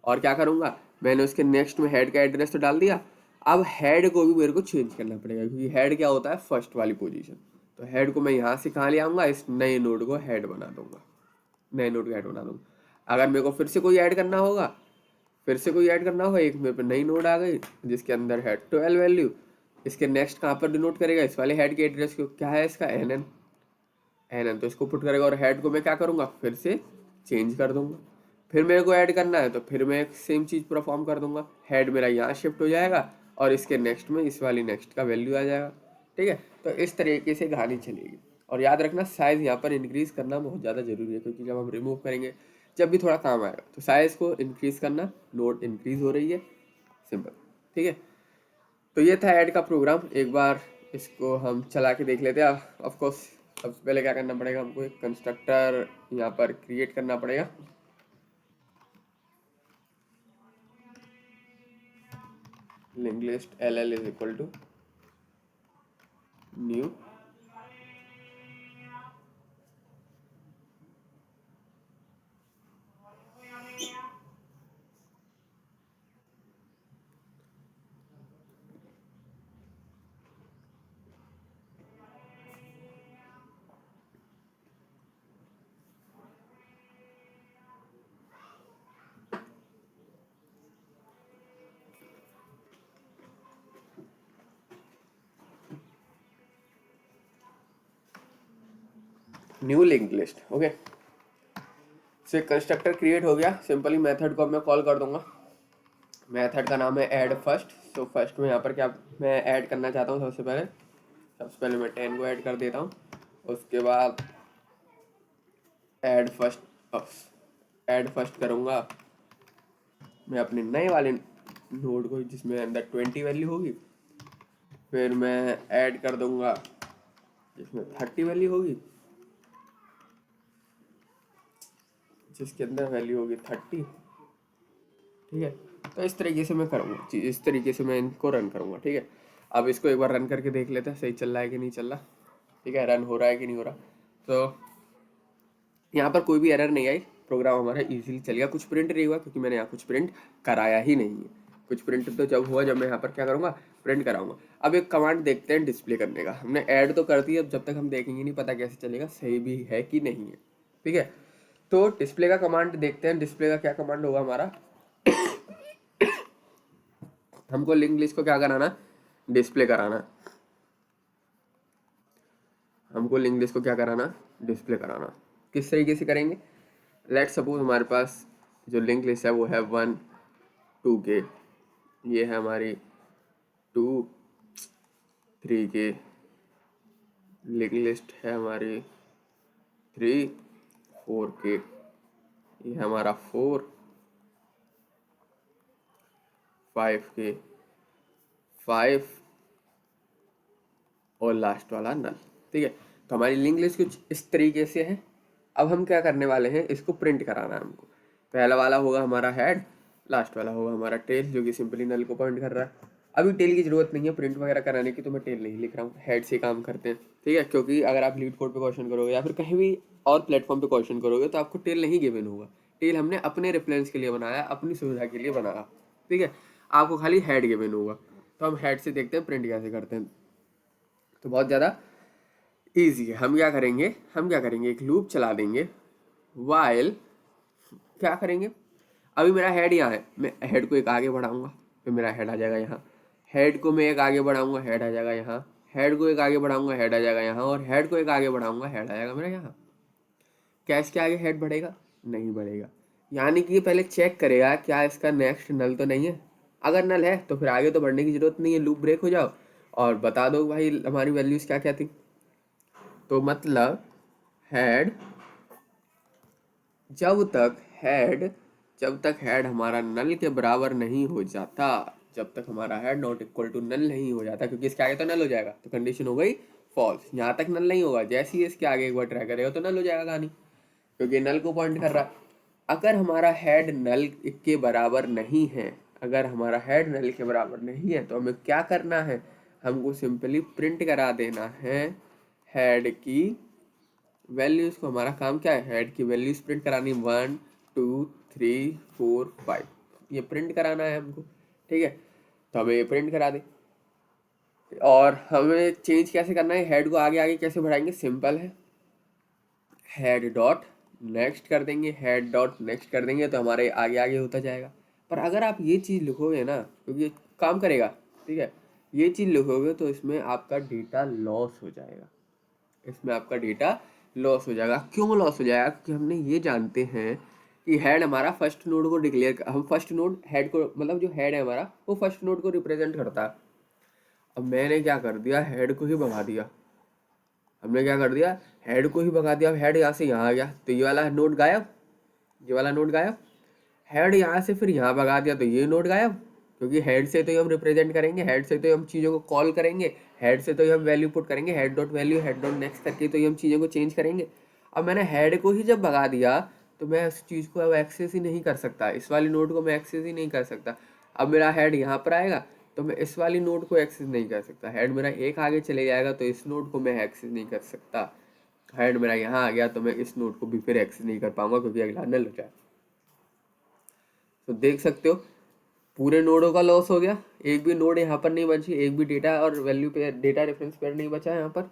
और क्या करूँगा, मैंने उसके नेक्स्ट में हेड का एड्रेस तो डाल दिया, अब हेड को भी मेरे को चेंज करना पड़ेगा, क्योंकि हेड क्या होता है, फर्स्ट वाली पोजीशन। तो हेड को मैं यहाँ से कहाँ ले आऊँगा, इस नए नोड को हेड बना दूंगा, नए नोड का हेड बना दूंगा। अगर मेरे को फिर से कोई ऐड करना होगा, फिर से कोई ऐड करना होगा, एक मेरे पे नई नोड आ गई जिसके अंदर है 12 वैल्यू, इसके नेक्स्ट कहाँ पर डिनोट करेगा, इस वाले हेड के एड्रेस को, क्या है इसका, एन एन, तो इसको पुट करेगा, और हेड को मैं क्या करूँगा, फिर से चेंज कर दूंगा। फिर मेरे को ऐड करना है तो फिर मैं सेम चीज़ परफॉर्म कर दूंगा, हेड मेरा यहाँ शिफ्ट हो जाएगा और इसके नेक्स्ट में इस वाली नेक्स्ट का वैल्यू आ जाएगा। ठीक है, तो इस तरीके से कहानी चलेगी। और याद रखना, साइज़ यहाँ पर इंक्रीज़ करना बहुत ज़्यादा ज़रूरी है, क्योंकि जब हम रिमूव करेंगे, जब भी थोड़ा काम आएगा, तो साइज़ को इंक्रीज़ करना, नोड इंक्रीज़ हो रही है, सिंपल। ठीक है, तो ये था ऐड का प्रोग्राम। एक बार इसको हम चला के देख लेते हैं। ऑफ कोर्स सबसे पहले क्या करना पड़ेगा, हमको एक कंस्ट्रक्टर यहाँ पर क्रिएट करना पड़ेगा। Link list LL is equal to new link list. Okay, से कंस्ट्रक्टर क्रिएट हो गया। सिंपली मेथड को मैं कॉल कर दूंगा। मेथड का नाम है ऐड फर्स्ट। तो फर्स्ट में यहाँ पर क्या मैं ऐड करना चाहता हूँ, सबसे पहले मैं 10 को ऐड कर देता हूँ। उसके बाद ऐड फर्स्ट करूँगा मैं अपने नए वाले नोड को, जिसमें अंदर 20 वैल्यू होगी। फिर मैं ऐड कर दूंगा जिसमें 30 वैल्यू होगी, जिसके अंदर वैल्यू होगी 30। ठीक है, तो इस तरीके से मैं करूँगा, इस तरीके से मैं इनको रन करूँगा। ठीक है, अब इसको एक बार रन करके देख लेते हैं, सही चल रहा है कि नहीं चल रहा। ठीक है, रन हो रहा है कि नहीं हो रहा। तो यहाँ पर कोई भी एरर नहीं आई, प्रोग्राम हमारा इजीली चल गया। कुछ प्रिंट नहीं हुआ क्योंकि मैंने यहाँ कुछ प्रिंट कराया ही नहीं है। कुछ प्रिंट तो जब हुआ, जब मैं यहाँ पर क्या करूँगा, प्रिंट कराऊंगा। अब एक कमांड देखते हैं डिस्प्ले करने का। हमने ऐड तो कर दी, अब जब तक हम देखेंगे नहीं पता कैसे चलेगा सही भी है कि नहीं है। ठीक है, तो डिस्प्ले का कमांड देखते हैं। डिस्प्ले का क्या कमांड होगा हमारा, हमको लिंक लिस्ट को क्या कराना, डिस्प्ले कराना। हमको लिंक लिस्ट को क्या कराना, डिस्प्ले कराना। किस तरीके से करेंगे, लेट सपोज हमारे पास जो लिंक लिस्ट है वो है 1 2 के, ये है हमारी 2 3 के, लिंक लिस्ट है हमारी 3 4 के, ये है हमारा 4 5 के 5 और लास्ट वाला नल। ठीक है, तो हमारी लिंक लिस्ट कुछ इस तरीके से है। अब हम क्या करने वाले हैं, इसको प्रिंट कराना है हमको। पहला वाला होगा हमारा हेड, लास्ट वाला होगा हमारा टेल, जो कि सिंपली नल को पॉइंट कर रहा है। अभी टेल की जरूरत नहीं है प्रिंट वगैरह कराने की, तो मैं टेल नहीं लिख रहा हूँ, हेड से काम करते हैं। ठीक है, क्योंकि अगर आप लीड कोड पे क्वेश्चन करोगे या फिर कहीं भी और प्लेटफॉर्म पे क्वेश्चन करोगे तो आपको टेल नहीं गिवन होगा। टेल हमने अपने रेफरेंस के लिए बनाया, अपनी सुविधा के लिए बनाया। ठीक है, आपको खाली हेड गिवन होगा। तो हम हेड से देखते हैं प्रिंट कैसे करते हैं। तो बहुत ज़्यादा ईजी है। हम क्या करेंगे, एक लूप चला देंगे वाइल, क्या करेंगे, अभी मेरा हेड यहाँ है, मैं हेड को एक आगे बढ़ाऊंगा तो मेरा हेड आ जाएगा यहाँ, हेड को मैं एक आगे बढ़ाऊंगा हेड आ जाएगा यहाँ, हेड को एक आगे बढ़ाऊंगा हेड आ जाएगा यहाँ, और हेड को एक आगे बढ़ाऊंगा हेड आ जाएगा मेरा यहाँ। क्या इसके आगे हेड बढ़ेगा, नहीं बढ़ेगा। यानी कि ये पहले चेक करेगा क्या इसका नेक्स्ट नल तो नहीं है। अगर नल है तो फिर आगे तो बढ़ने की जरूरत नहीं है, लूप ब्रेक हो जाओ और बता दो भाई हमारी वैल्यूज क्या क्या थी। तो मतलब हेड, जब तक हेड हमारा नल के बराबर नहीं हो जाता, जब तक हमारा head not equal to null नहीं हो जाता, क्योंकि इसके आगे तो नल हो जाएगा तो कंडीशन हो गई फॉल्स। यहाँ तक नल नहीं होगा, जैसे ही इसके आगे एक बार ट्राई करेगा तो नल हो जाएगा कहानी, क्योंकि नल को पॉइंट कर रहा है। अगर हमारा हेड नल के बराबर नहीं है, अगर हमारा हेड नल के बराबर नहीं है तो हमें क्या करना है, हमको सिंपली प्रिंट करा देना है हेड की वैल्यूज को। हमारा काम क्या है, हेड की वैल्यूज प्रिंट करानी, 1 2 3 4 5, ये प्रिंट कराना है हमको। ठीक है, तो हमें ये प्रिंट करा दे। और हमें चेंज कैसे करना है, हेड को आगे आगे कैसे बढ़ाएंगे, सिंपल है, हेड डॉट नेक्स्ट कर देंगे, हेड डॉट नेक्स्ट कर देंगे तो हमारे आगे आगे होता जाएगा। पर अगर आप ये चीज़ लिखोगे ना, क्योंकि ये काम करेगा, ठीक है, ये चीज़ लिखोगे तो इसमें आपका डेटा लॉस हो जाएगा, इसमें आपका डेटा लॉस हो जाएगा। क्यों लॉस हो जाएगा, क्योंकि हमने ये जानते हैं कि हेड हमारा फर्स्ट नोड को डिक्लेयर, हम फर्स्ट नोड हेड को, मतलब जो हेड है हमारा वो फर्स्ट नोड को रिप्रेजेंट करता है। अब मैंने क्या कर दिया, हेड को ही भगा दिया, हमने क्या कर दिया, हेड को ही भगा दिया। अब हेड यहाँ से यहाँ आ गया तो ये वाला नोड गायब, ये वाला नोड गायब। हेड यहाँ से फिर यहाँ भगा दिया तो ये नोड गायब, क्योंकि हेड से तो ही हम रिप्रेजेंट करेंगे, हेड से तो ही हम चीज़ों को कॉल करेंगे, हेड से तो ही हम वैल्यू पुट करेंगे, head dot value head dot next करके तो ही हम चीज़ों को चेंज करेंगे। अब मैंने हेड को ही जब भगा दिया तो मैं उस चीज़ को अब एक्सेस ही नहीं कर सकता, इस वाली नोड को मैं एक्सेस ही नहीं कर सकता। अब मेरा हेड यहाँ पर आएगा तो मैं इस वाली नोड को एक्सेस नहीं कर सकता, हेड मेरा एक आगे चले जाएगा तो इस नोड को मैं एक्सेस नहीं कर सकता। हेड मेरा यहाँ आ गया तो मैं इस नोड को भी फिर एक्सेस नहीं कर पाऊंगा, क्योंकि अगला नल हो जाए। तो देख सकते हो पूरे नोडों का लॉस हो गया, एक भी नोड यहाँ पर नहीं बची, एक भी डेटा और वैल्यू पे डेटा रेफरेंस पेयर नहीं बचा यहाँ पर।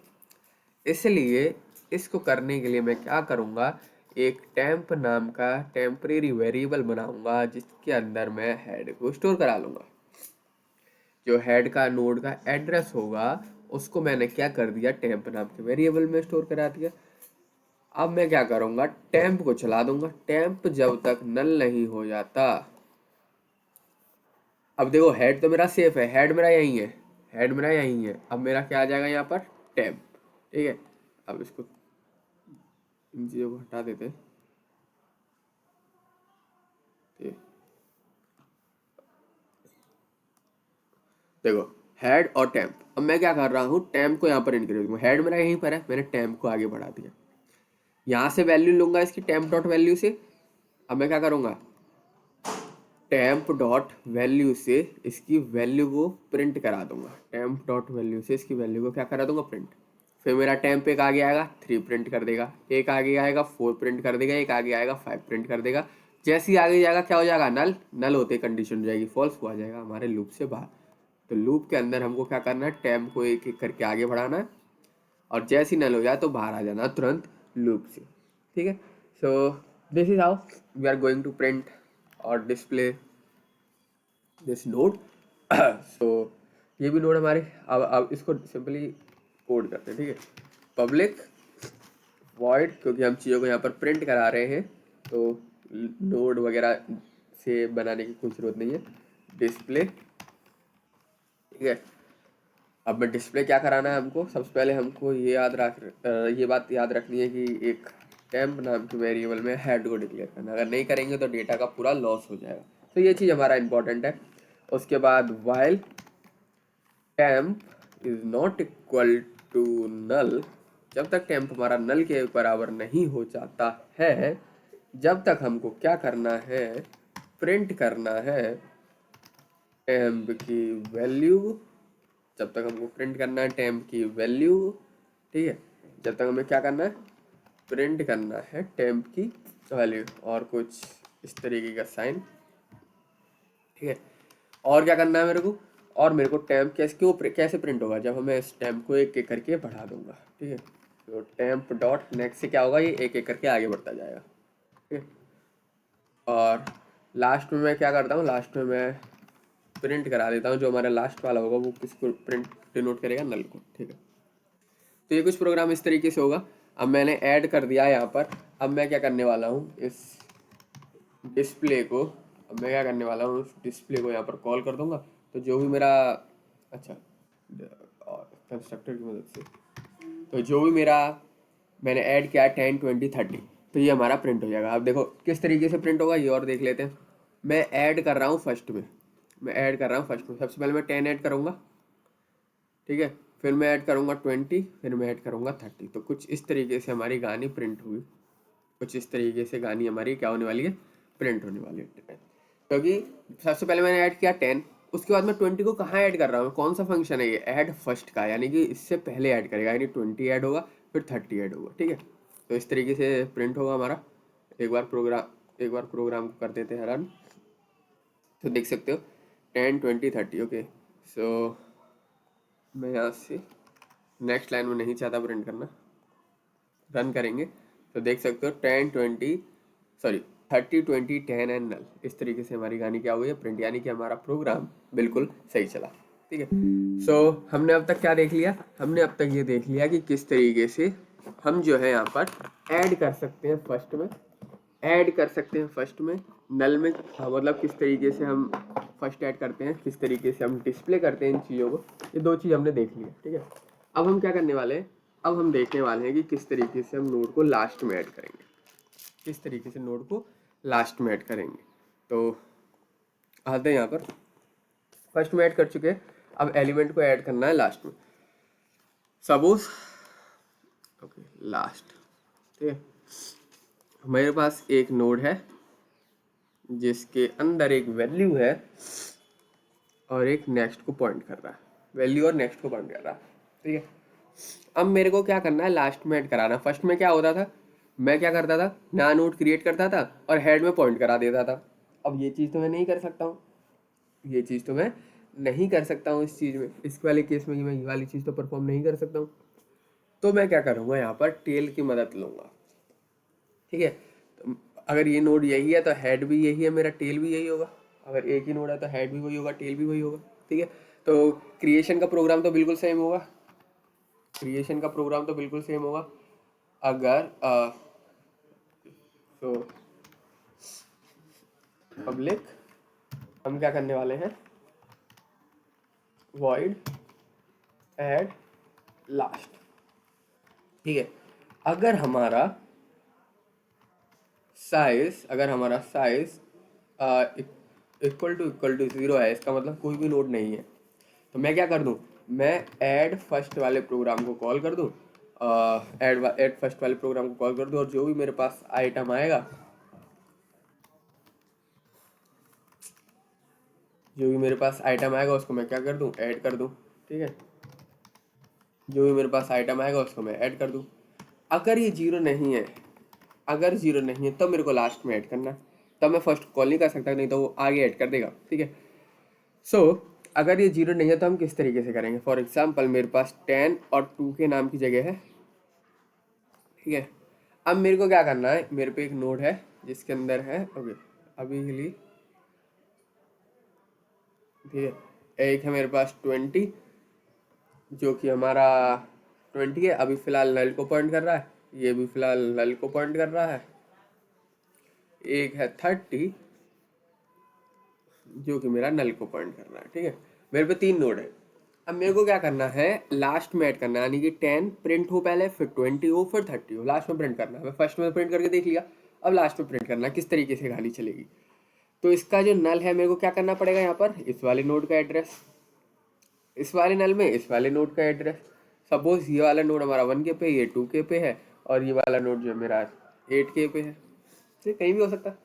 इसलिए इसको करने के लिए मैं क्या करूँगा, एक टेम्प नाम का टेम्परेरी वेरिएबल बनाऊंगा जिसके अंदर मैं हेड को स्टोर करा लूँगा। जो हेड का नोड का एड्रेस होगा उसको मैंने क्या कर दिया, टेम्प नाम के वेरिएबल में स्टोर करा दिया। अब मैं क्या करूँगा, टेम्प को चला दूंगा, टेम्प जब तक नल नहीं हो जाता। अब देखो हेड तो मेरा सेफ है, हेड मेरा यहीं है, हेड मेरा यहीं है। अब मेरा क्या आ जाएगा यहाँ पर, टेम्प। ठीक है, अब इसको इन चीज़ों को हटा देते हैं। ठीक, देखो हेड और टेम्प। अब मैं क्या कर रहा हूँ, टेम्प को यहाँ पर इंक्रीज करूँ, हेड मेरा यहीं पर है, मैंने टेम्प को आगे बढ़ा दिया, यहाँ से वैल्यू लूंगा इसकी टेम्प डॉट वैल्यू से। अब मैं क्या करूँगा, टेम्प डॉट वैल्यू से इसकी वैल्यू को प्रिंट करा दूंगा, टेम्प डॉट वैल्यू से इसकी वैल्यू को क्या करा दूंगा, प्रिंट। फिर मेरा टेम्प एक आगे आएगा 3 प्रिंट कर देगा, एक आगे आएगा 4 प्रिंट कर देगा, एक आगे आएगा 5 प्रिंट कर देगा। जैसे ही आगे जाएगा क्या हो जाएगा, नल, नल होते कंडीशन हो जाएगी फॉल्स, हो जाएगा हमारे लूप से बाहर। तो लूप के अंदर हमको क्या करना है, टेम्प को एक एक करके आगे बढ़ाना है, और जैसे ही नल हो जाए तो बाहर आ जाना तुरंत लूप से। ठीक है, so this is how we are going to print और डिस्प्ले दिस नोड। सो ये भी नोड हमारे, अब इसको सिंपली कोड करते हैं। ठीक है, पब्लिक वॉइड, क्योंकि हम चीज़ों को यहाँ पर प्रिंट करा रहे हैं तो नोड वगैरह से बनाने की कोई ज़रूरत नहीं है। डिस्प्ले, ठीक है। अब मैं डिस्प्ले क्या कराना है हमको, सबसे पहले हमको ये बात याद रखनी है कि एक टेम्प नाम के वेरिएबल में हेड को डिक्लेयर करना, अगर नहीं करेंगे तो डेटा का पूरा लॉस हो जाएगा, तो ये चीज़ हमारा इंपॉर्टेंट है। उसके बाद while temp is not equal to null, जब तक टेम्प हमारा नल के बराबर नहीं हो जाता है, जब तक हमको क्या करना है, प्रिंट करना है टेम्प की वैल्यू, जब तक हमको प्रिंट करना है टेम्प की वैल्यू, ठीक है। जब तक हमें क्या करना है, प्रिंट करना है टेम्प की वैल्यू, और कुछ इस तरीके का साइन, ठीक है। और क्या करना है मेरे को, और मेरे को टेम्प कैसे प्रिंट होगा, जब हमें इस टेम्प को एक एक करके बढ़ा दूंगा, ठीक है। तो टेम्प डॉट नेक्स्ट से क्या होगा, ये एक एक करके आगे बढ़ता जाएगा, ठीक है। और लास्ट में मैं क्या करता हूँ, लास्ट में मैं प्रिंट करा देता हूँ, जो हमारा लास्ट वाला होगा वो किसको प्रिंट डिनोट करेगा, नल को, ठीक है। तो ये कुछ प्रोग्राम इस तरीके से होगा। अब मैंने ऐड कर दिया यहाँ पर, अब मैं क्या करने वाला हूँ, इस डिस्प्ले को, अब मैं क्या करने वाला हूँ, उस डिस्प्ले को यहाँ पर कॉल कर दूंगा, तो जो भी मेरा, अच्छा कंस्ट्रक्टर की मदद से, तो जो भी मेरा मैंने ऐड किया 10 20 30, तो ये हमारा प्रिंट हो जाएगा। अब देखो किस तरीके से प्रिंट होगा ये और देख लेते हैं। मैं ऐड कर रहा हूँ फर्स्ट में, सबसे पहले मैं 10 ऐड करूँगा, ठीक है। फिर मैं ऐड करूँगा 20, फिर मैं ऐड करूँगा 30, तो कुछ इस तरीके से हमारी गानी प्रिंट हुई, कुछ इस तरीके से गानी हमारी क्या होने वाली है, प्रिंट होने वाली है। क्योंकि सबसे पहले मैंने ऐड किया 10, उसके बाद मैं 20 को कहाँ ऐड कर रहा हूँ, कौन सा फंक्शन है ये, ऐड फर्स्ट का, यानी कि इससे पहले ऐड करेगा, यानी 20 ऐड होगा फिर 30 ऐड होगा, ठीक है। तो इस तरीके से प्रिंट होगा हमारा। एक बार प्रोग्राम को कर देते हैं रन, तो देख सकते हो 10 20 30, ओके। सो मैं यहाँ से नेक्स्ट लाइन में नहीं चाहता प्रिंट करना, रन करेंगे तो देख सकते हो 10 20 सॉरी 30 20 10 एंड नल, इस तरीके से हमारी गानी क्या हुई है, प्रिंट, यानी कि हमारा प्रोग्राम बिल्कुल सही चला, ठीक है। सो हमने अब तक क्या देख लिया, हमने अब तक ये देख लिया कि किस तरीके से हम जो है यहाँ पर ऐड कर सकते हैं फर्स्ट में, नल में, हाँ, मतलब किस तरीके से हम फर्स्ट ऐड करते हैं, किस तरीके से हम डिस्प्ले करते हैं इन चीज़ों को, ये दो चीज़ हमने देख लिया, ठीक है। अब हम क्या करने वाले हैं, अब हम देखने वाले हैं कि किस तरीके से हम नोड को लास्ट में ऐड करेंगे, तो आते हैं यहाँ पर, फर्स्ट में ऐड कर चुके हैं, अब एलिमेंट को ऐड करना है लास्ट में, सपोज ओके लास्ट, ठीक है। मेरे पास एक नोड है जिसके अंदर एक वैल्यू है और एक नेक्स्ट को पॉइंट कर रहा है, ठीक है। अब मेरे को क्या करना है, लास्ट में ऐड कराना। फर्स्ट में क्या होता था, मैं क्या करता था, नया नोड क्रिएट करता था और हेड में पॉइंट करा देता था। अब ये चीज़ तो मैं नहीं कर सकता हूँ, इस चीज़ में, इस वाले केस में मैं ये वाली चीज़ तो परफॉर्म नहीं कर सकता हूँ। तो मैं क्या करूँगा, यहाँ पर टेल की मदद लूँगा, ठीक है। तो अगर ये नोड यही है तो हेड भी यही है मेरा, टेल भी यही होगा। अगर एक ही नोड है तो हेड भी वही होगा, टेल भी वही होगा, ठीक है। तो क्रिएशन का प्रोग्राम तो बिल्कुल सेम होगा, अगर तो पब्लिक हम क्या करने वाले हैं, वॉइड ऐड लास्ट, ठीक है। अगर हमारा साइज इक्वल टू 0 है, इसका मतलब कोई भी नोड नहीं है, तो मैं क्या कर दूं, मैं ऐड फर्स्ट वाले प्रोग्राम को कॉल कर दूं, ऐड फर्स्ट वाले प्रोग्राम को कॉल कर दूं, और जो भी मेरे पास आइटम आएगा, उसको मैं क्या कर दूं, ऐड कर दूं, ठीक है। जो भी मेरे पास आइटम आएगा उसको मैं ऐड कर दूं। अगर ये जीरो नहीं है, तब मेरे को लास्ट में ऐड करना है, तब मैं फर्स्ट कॉल नहीं कर सकता, नहीं तो वो आगे ऐड कर देगा, ठीक है। सो अगर ये जीरो नहीं है तो हम किस तरीके से करेंगे, फॉर एग्जाम्पल मेरे पास 10 और 2 के नाम की जगह है, ठीक है। अब मेरे को क्या करना है, मेरे पे एक नोड है जिसके अंदर है, ओके अभी के लिए, ठीक है, एक है मेरे पास 20 जो कि हमारा 20 है, अभी फिलहाल नल को पॉइंट कर रहा है, ये भी फिलहाल नल को पॉइंट कर रहा है। एक है 30 जो कि मेरा नल को पॉइंट कर रहा है। ठीक है, मेरे पे 3 नोड है। अब मेरे को क्या करना है, लास्ट में ऐड करना है, यानी कि 10 प्रिंट हो पहले, फिर 20 हो, फिर 30 हो, लास्ट में प्रिंट करना है। मैं फर्स्ट में प्रिंट करके देख लिया, अब लास्ट में प्रिंट करना है किस तरीके से गाली चलेगी। तो इसका जो नल है मेरे को क्या करना पड़ेगा, यहाँ पर इस वाले नोड का एड्रेस, इस वाले नल में इस वाले नोड का एड्रेस। सपोज ये वाला नोड हमारा 1K पे, ये 2K पे है, और ये वाला नोड जो मेरा 8K पे है, तो कहीं भी हो सकता है।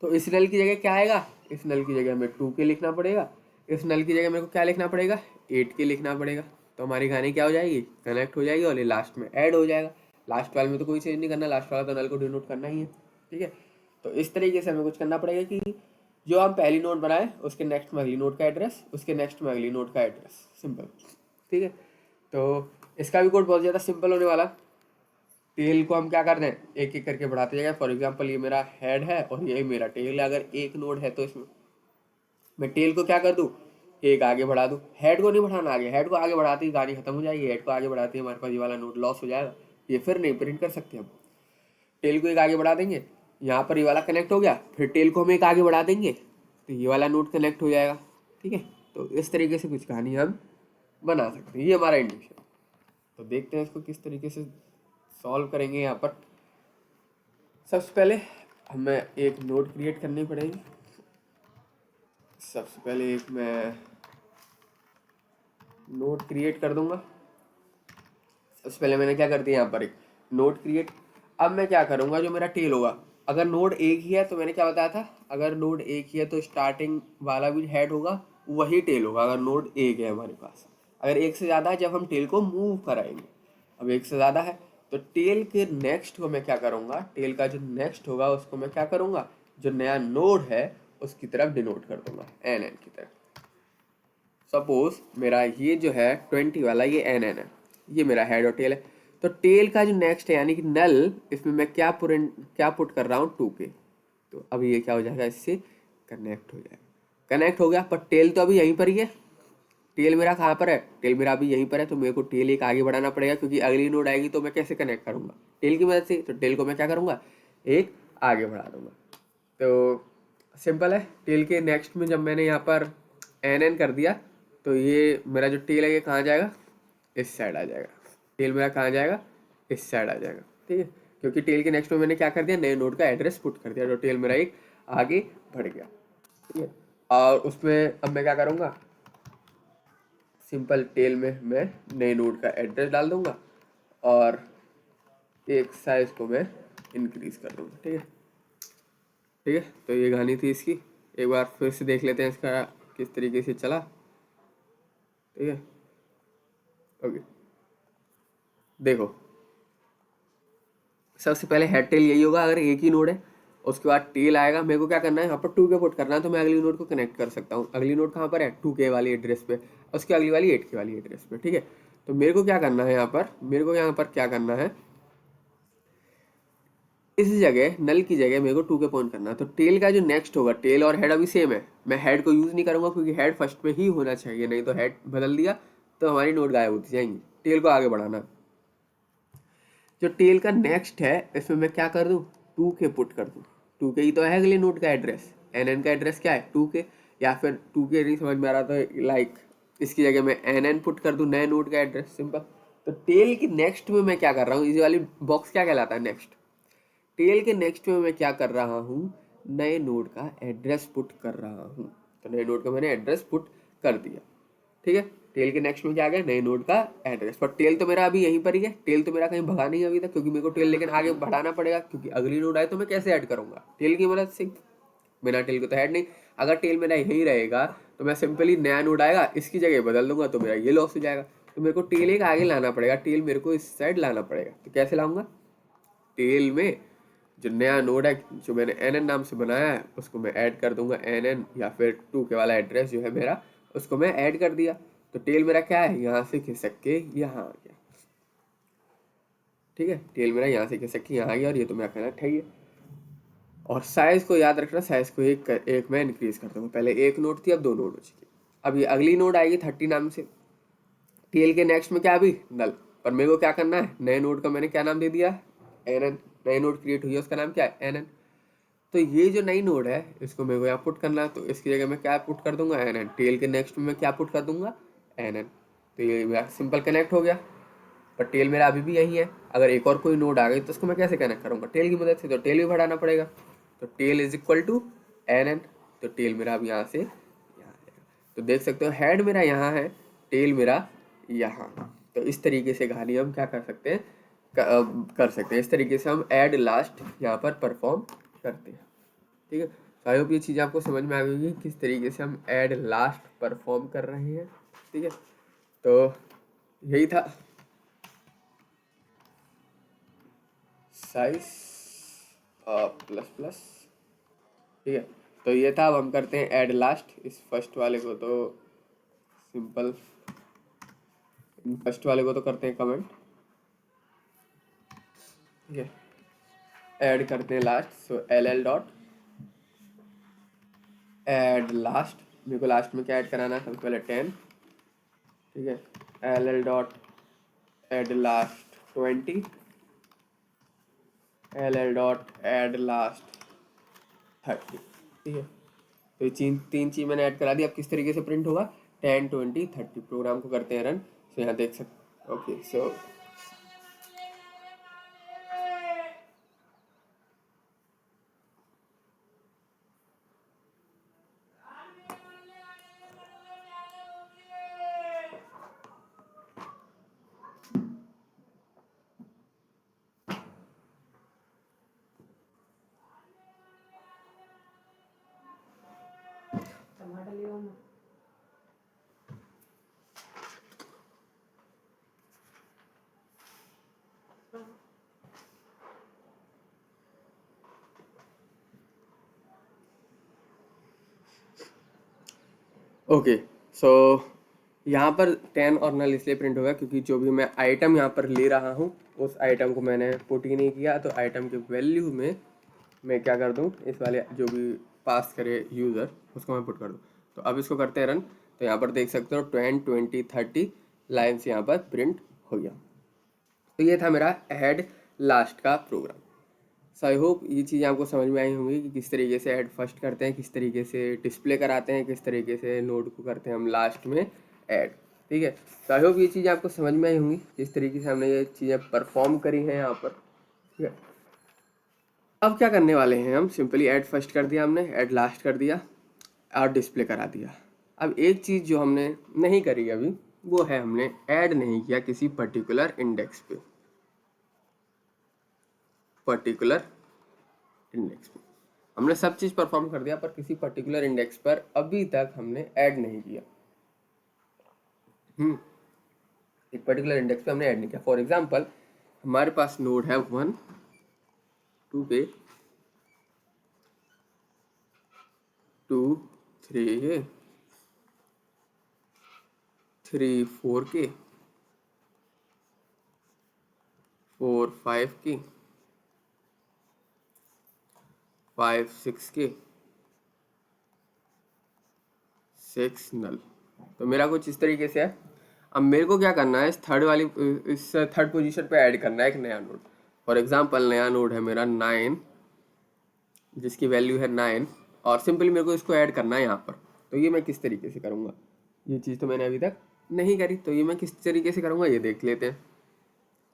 तो इस नल की जगह क्या आएगा, इस नल की जगह हमें 2K लिखना पड़ेगा, इस नल की जगह मेरे को क्या लिखना पड़ेगा, 8K लिखना पड़ेगा। तो हमारी गानी क्या हो जाएगी, कनेक्ट हो जाएगी, और ये लास्ट में ऐड हो जाएगा। लास्ट वाले में तो कोई चेंज नहीं करना, लास्ट वाला तो नल को डिनोट करना ही है। ठीक है, तो इस तरीके से हमें कुछ करना पड़ेगा कि जो हम पहली नोट बनाए उसके नेक्स्ट में अगली नोट का एड्रेस, उसके नेक्स्ट में अगली नोट का एड्रेस, सिंपल। ठीक है, तो इसका भी कोड बहुत ज़्यादा सिंपल होने वाला। टेल को हम क्या कर दें, एक एक करके बढ़ाते जाएंगे। फॉर एग्जांपल ये मेरा हेड है और ये मेरा टेल है, अगर एक नोड है तो इसमें मैं टेल को क्या कर दूँ, एक आगे बढ़ा दूँ। हेड को नहीं बढ़ाना आगे, हेड को आगे बढ़ाते ही गाड़ी खत्म हो जाएगी, हेड को आगे बढ़ाते ही हमारे पास ये वाला नोड लॉस हो जाएगा, ये फिर नहीं प्रिंट कर सकते हम। टेल को एक आगे बढ़ा देंगे, यहाँ पर ये वाला कनेक्ट हो गया, फिर टेल को हम एक आगे बढ़ा देंगे तो ये वाला नोड कनेक्ट हो जाएगा। ठीक है, तो इस तरीके से कुछ कहानी हम बना सकते हैं। ये हमारा इंडक्शन। तो देखते हैं इसको किस तरीके से सॉल्व करेंगे। यहाँ पर सबसे पहले हमें एक नोड क्रिएट करनी पड़ेगी। सबसे पहले एक मैं नोड क्रिएट कर दूंगा। सबसे पहले मैंने क्या कर दिया, यहाँ पर एक नोड क्रिएट। अब मैं क्या करूँगा, जो मेरा टेल होगा, अगर नोड एक ही है तो मैंने क्या बताया था, अगर नोड एक ही है तो स्टार्टिंग वाला भी हेड होगा वही टेल होगा, अगर नोड एक है हमारे पास। अगर एक से ज़्यादा है जब हम टेल को मूव कराएंगे, अब एक से ज़्यादा है तो टेल के नेक्स्ट को मैं क्या करूँगा, टेल का जो नेक्स्ट होगा उसको मैं क्या करूँगा, जो नया नोड है उसकी तरफ डिनोट कर दूंगा, एन की तरफ। सपोज मेरा ये जो है 20 वाला, ये एन है, ये मेरा हेड और टेल है। तो टेल का जो नेक्स्ट है यानी कि नल, इसमें मैं क्या पुट कर रहा हूँ, 2K। तो अभी ये क्या हो जाएगा, इससे कनेक्ट हो जाएगा। कनेक्ट हो गया, पर टेल तो अभी यहीं पर ही है। टेल मेरा कहाँ पर है, टेल मेरा अभी यहीं पर है, तो मेरे को टेल एक आगे बढ़ाना पड़ेगा, क्योंकि अगली नोड आएगी तो मैं कैसे कनेक्ट करूँगा, टेल की मदद से। तो टेल को मैं क्या करूँगा, एक आगे बढ़ा दूंगा। तो सिंपल है। टेल के नेक्स्ट में जब मैंने यहाँ पर एन कर दिया तो ये मेरा जो टेल है ये कहाँ जाएगा, इस साइड आ जाएगा। टेल मेरा कहाँ जाएगा, इस साइड आ जाएगा। ठीक है, क्योंकि टेल के नेक्स्ट में मैंने क्या कर दिया, नए नोड का एड्रेस पुट कर दिया, तो टेल मेरा एक आगे बढ़ गया। ठीक है, और उसमें अब मैं क्या करूँगा, सिंपल टेल में मैं नए नोड का एड्रेस डाल दूंगा और एक साइज को मैं इंक्रीज कर दूंगा। ठीक है, ठीक है, तो ये कहानी थी इसकी। एक बार फिर से देख लेते हैं इसका किस तरीके से चला। ठीक है, ओके, देखो सबसे पहले हेड टेल यही होगा, अगर एक ही नोड है। उसके बाद टेल आएगा, मेरे को क्या करना है, यहाँ पर 2K पुट करना है, तो मैं अगली नोड को कनेक्ट कर सकता हूँ। अगली नोड कहाँ पर है, 2K वाली एड्रेस पे, उसकी अगली वाली 8K वाली एड्रेस पे। ठीक है, तो मेरे को क्या करना है, यहाँ पर मेरे को यहाँ पर क्या करना है, इस जगह नल की जगह मेरे को 2K पॉइंट करना है। तो टेल का जो नेक्स्ट होगा, टेल और हेड अभी सेम है, मैं हेड को यूज़ नहीं करूँगा क्योंकि हेड फर्स्ट में ही होना चाहिए, नहीं तो हेड बदल दिया तो हमारी नोट गायब होती जाएंगी। टेल को आगे बढ़ाना। जो टेल का नेक्स्ट है इसमें मैं क्या कर दूँ, 2K पुट कर दूँ। 2K ही तो है अगले नोट का एड्रेस, एन का एड्रेस क्या है, 2K। या फिर 2K नहीं समझ में आ रहा तो लाइक इसकी जगह मैं एन पुट कर दूँ, नए नोट का एड्रेस, सिंपल। तो टेल की नेक्स्ट में मैं क्या कर रहा हूँ, इस वाली बॉक्स क्या कहलाता है, नेक्स्ट। टेल के नेक्स्ट में मैं क्या कर रहा हूँ, नए नोड का एड्रेस पुट कर रहा हूँ। तो नए नोड का मैंने एड्रेस पुट कर दिया। ठीक है, टेल के नेक्स्ट में क्या आ गया, नए नोड का एड्रेस। पर टेल तो मेरा अभी यहीं पर ही है, टेल तो मेरा कहीं भगा नहीं अभी तक, क्योंकि मेरे को टेल लेकिन आगे बढ़ाना पड़ेगा, क्योंकि अगली नोड आए तो मैं कैसे ऐड करूँगा, टेल की मदद से। बिना टेल को तो ऐड नहीं। अगर टेल मेरा यहीं रहेगा तो मैं सिंपली नया नोड आएगा इसकी जगह बदल दूंगा तो मेरा ये लॉस हो जाएगा। तो मेरे को टेल एक आगे लाना पड़ेगा, टेल मेरे को इस साइड लाना पड़ेगा। तो कैसे लाऊंगा, टेल में जो नया नोड है जो मैंने एन नाम से बनाया है उसको मैं ऐड कर दूंगा, एन या फिर 2K वाला एड्रेस जो है मेरा उसको मैं ऐड कर दिया। तो टेल मेरा क्या है, यहाँ से खिसक के यहाँ आ गया। ठीक है, टेल मेरा यहाँ से खिसक के यहाँ आ गया और ये तो मेरा कनेक्ट है ये। और साइज को याद रखना, साइज को एक मैं इंक्रीज कर दूंगा। पहले एक नोड थी, अब 2 नोड हो चुकी। अब ये अगली नोड आएगी 30 नाम से, टेल के नेक्स्ट में क्या अभी नल, पर मेरे को क्या करना है, नए नोड का मैंने क्या नाम दे दिया, एन एन, नई नोड क्रिएट हुई है उसका नाम क्या है एन एन। तो ये जो नई नोड है इसको मेरे को यहाँ पुट करना है, तो इसकी जगह मैं क्या पुट कर दूंगा एन एन, टेल के नेक्स्ट में मैं क्या पुट कर दूंगा एन एन। तो ये मेरा सिंपल कनेक्ट हो गया, पर टेल मेरा अभी भी यही है। अगर एक और कोई नोड आ गई तो उसको मैं कैसे कनेक्ट करूँगा, टेल की मदद से, तो टेल भी बढ़ाना पड़ेगा। तो tail is equal to N N, तो टेल मेरा अब यहाँ से यहाँ आएगा। तो देख सकते हो हेड मेरा यहाँ है, टेल मेरा यहाँ। तो इस तरीके से कहानी हम क्या कर सकते हैं, कर सकते हैं। इस तरीके से हम ऐड लास्ट यहाँ पर परफॉर्म करते हैं। ठीक है, तो आई होप ये चीज़ आपको समझ में आ गई होगी किस तरीके से हम ऐड लास्ट परफॉर्म कर रहे हैं। ठीक है, तो यही था साइज प्लस प्लस। ठीक है, तो ये था। अब हम करते हैं ऐड लास्ट। इस फर्स्ट वाले को तो सिंपल, फर्स्ट वाले को तो करते हैं कमेंट। ठीक है, ऐड करते हैं last, so L L dot add last. मेरे को लास्ट में क्या ऐड कराना है, सबसे पहले 10। ठीक है, L L dot add last 20, L L dot add last 30। ठीक है, तो ये तीन चीज मैंने ऐड करा दी। अब किस तरीके से प्रिंट होगा, 10 20 30। प्रोग्राम को करते हैं रन। सो यहाँ देख सकते, ओके सो ओके, सो यहाँ पर 10 और नल इसलिए प्रिंट होगा क्योंकि जो भी मैं आइटम यहाँ पर ले रहा हूँ उस आइटम को मैंने पुट ही नहीं किया। तो आइटम के वैल्यू में मैं क्या कर दूँ, इस वाले जो भी पास करे यूज़र उसको मैं पुट कर दूँ। तो अब इसको करते हैं रन। तो यहाँ पर देख सकते हो 10 20 30 लाइन्स यहाँ पर प्रिंट हो गया। तो ये था मेरा ऐड लास्ट का प्रोग्राम। सो आई होप ये चीज़ें आपको समझ में आई होंगी कि किस तरीके से ऐड फर्स्ट करते हैं, किस तरीके से डिस्प्ले कराते हैं, किस तरीके से नोड को करते हैं हम लास्ट में ऐड। ठीक है, तो आई होप ये चीज़ें आपको समझ में आई होंगी किस तरीके से हमने ये चीज़ें परफॉर्म करी हैं यहाँ पर। ठीक है, अब क्या करने वाले हैं हम, सिंपली ऐड फर्स्ट कर दिया हमने, ऐड लास्ट कर दिया और डिस्प्ले करा दिया। अब एक चीज़ जो हमने नहीं करी अभी वो है, हमने ऐड नहीं किया किसी पर्टिकुलर इंडेक्स पे, पर्टिकुलर इंडेक्स पे हमने सब चीज़ परफॉर्म कर दिया, पर किसी पर्टिकुलर इंडेक्स पर अभी तक हमने ऐड नहीं किया। एक पर्टिकुलर इंडेक्स पे हमने ऐड नहीं किया। फॉर एग्जांपल हमारे पास नोड है 1 2 पे, 2 3 के, 3 4 के, 4 5 के, 5 6 के, 6 नल। तो मेरा कुछ इस तरीके से है। अब मेरे को क्या करना है, इस थर्ड पोजीशन पे ऐड करना है एक नया नोड। फॉर एग्जांपल नया नोड है मेरा 9, जिसकी वैल्यू है 9, और सिंपली मेरे को इसको ऐड करना है यहाँ पर। तो ये मैं किस तरीके से करूँगा, ये चीज़ तो मैंने अभी तक नहीं करी, तो ये मैं किस तरीके से करूँगा ये देख लेते हैं।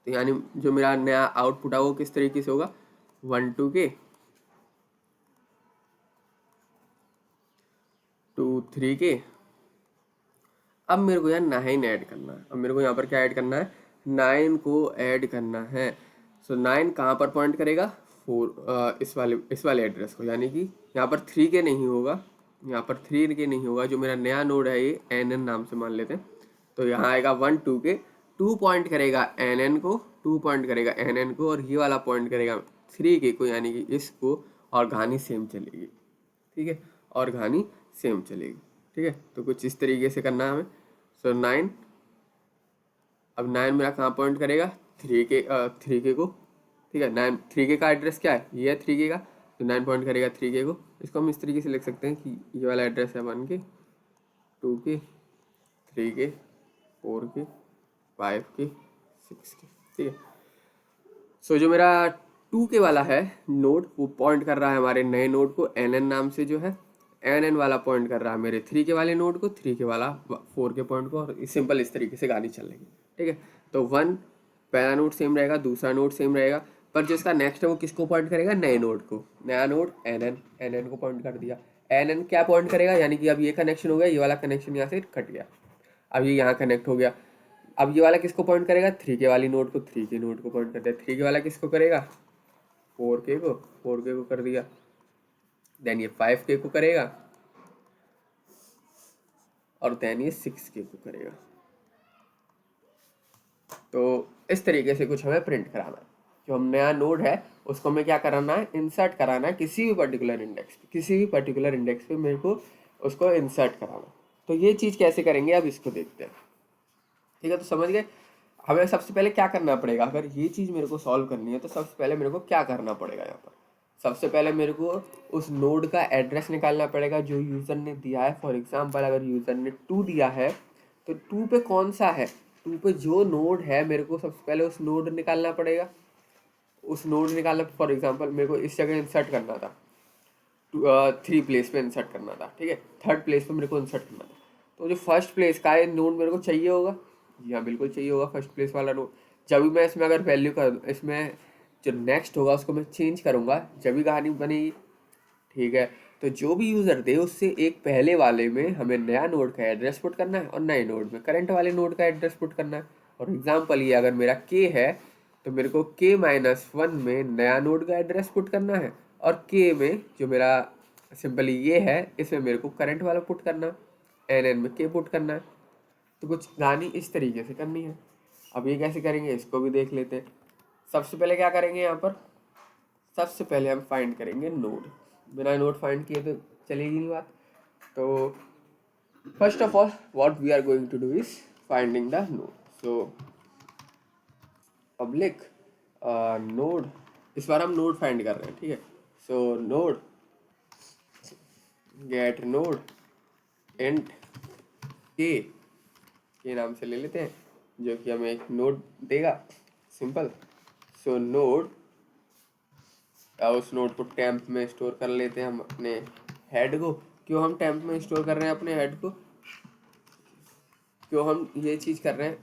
तो यानी जो मेरा नया आउटपुट है वो किस तरीके से होगा, 1 2 के, 2 3 के। अब मेरे को यहाँ 9 ऐड करना है। अब मेरे को यहाँ पर क्या ऐड करना है, 9 को ऐड करना है। सो 9 कहाँ पर पॉइंट करेगा, 4 इस वाले एड्रेस को, यानी कि यहाँ पर 3 के नहीं होगा, यहाँ पर 3 के नहीं होगा। जो मेरा नया नोड है ये NN नाम से मान लेते हैं। तो यहाँ आएगा 1 2 के, 2 पॉइंट करेगा NN को, 2 पॉइंट करेगा NN को, और ये वाला पॉइंट करेगा 3 के को, यानी कि इसको, और कहानी सेम चलेगी। ठीक है, और कहानी सेम चलेगी। ठीक है, तो कुछ इस तरीके से करना है हमें। सो 9, अब 9 मेरा कहाँ पॉइंट करेगा, 3 के को। ठीक है, 9 3 के का एड्रेस क्या है, ये है 3 के का, तो 9 पॉइंट करेगा 3 के को। इसको हम इस तरीके से लिख सकते हैं कि ये वाला एड्रेस है 1 के, 2 के, 3 के, 4 के, 5 की 6 की, ठीक है। सो जो मेरा 2 के वाला है नोड, वो पॉइंट कर रहा है हमारे नए नोड को एन नाम से जो है, एन वाला पॉइंट कर रहा है मेरे 3 के वाले नोड को, 3 के वाला 4 के पॉइंट को, और सिंपल इस तरीके से गाड़ी चल रही है, ठीक है। तो 1 पहला नोड सेम रहेगा, दूसरा नोड सेम रहेगा, पर जो इसका नेक्स्ट है वो किसको पॉइंट करेगा, नए नोड को। नया नोड एन को पॉइंट कर दिया। एन क्या पॉइंट करेगा, यानी कि अब ये कनेक्शन हो गया, ये वाला कनेक्शन यहाँ से कट गया, अब ये यहाँ कनेक्ट हो गया। अब ये वाला किसको पॉइंट करेगा, 3 के वाली नोड को, 3 के नोड को पॉइंट करते हैं। 3 के वाला किसको करेगा, 4 के को, 4 के को कर दिया। देन ये 5 के को करेगा, और देन ये 6 के को करेगा। तो इस तरीके से कुछ हमें प्रिंट कराना है। जो हम नया नोड है उसको हमें क्या कराना है, इंसर्ट कराना है किसी भी पर्टिकुलर इंडेक्स पे, किसी भी पर्टिकुलर इंडेक्स पे मेरे को उसको इंसर्ट कराना। तो ये चीज़ कैसे करेंगे, अब इसको देखते हैं, ठीक है। तो समझ गए, हमें सबसे पहले क्या करना पड़ेगा, अगर ये चीज़ मेरे को सॉल्व करनी है तो सबसे पहले मेरे को क्या करना पड़ेगा यहाँ पर। सबसे पहले मेरे को उस नोड का एड्रेस निकालना पड़ेगा जो यूज़र ने दिया है। फॉर एग्जांपल अगर यूज़र ने 2 दिया है तो 2 पे कौन सा है, 2 पे जो नोड है मेरे को सबसे पहले उस नोड निकालना पड़ेगा। उस नोड निकालना, फॉर एग्जांपल मेरे को इस जगह इंसर्ट करना था, 3 प्लेस पे इंसर्ट करना था, ठीक है। 3rd प्लेस पे मेरे को इंसर्ट करना था, तो जो फर्स्ट प्लेस का है नोड मेरे को चाहिए होगा। जी हाँ, बिल्कुल चाहिए होगा फर्स्ट प्लेस वाला नोड। जब भी मैं इसमें अगर वैल्यू कर, इसमें जो नेक्स्ट होगा उसको मैं चेंज करूँगा, जब भी कहानी बनेगी, ठीक है। तो जो भी यूज़र दे उससे एक पहले वाले में हमें नया नोड का एड्रेस पुट करना है और नए नोड में करंट वाले नोड का एड्रेस पुट करना है। और एग्जांपल ये अगर मेरा के है तो मेरे को k-1 में नया नोड का एड्रेस पुट करना है, और के में जो मेरा सिंपली ये है इसमें मेरे को करंट वाला पुट करना है, एन में के पुट करना है। तो कुछ गानी इस तरीके से करनी है। अब ये कैसे करेंगे इसको भी देख लेते हैं। सबसे पहले क्या करेंगे यहाँ पर, सबसे पहले हम फाइंड करेंगे नोड। बिना नोड फाइंड किए तो चलेगी नहीं बात। तो first of all what we are going to do is finding the node. So public node, इस बार हम नोड फाइंड कर रहे हैं, ठीक है। सो नोड गेट नोड इंट के नाम से ले लेते हैं, जो कि हमें एक नोड देगा, सिंपल। सो नोड, उस नोड को टेम्प में स्टोर कर लेते हैं हम अपने हेड को। क्यों हम टेम्प में स्टोर कर रहे हैं अपने हेड को, क्यों हम ये चीज़ कर रहे हैं,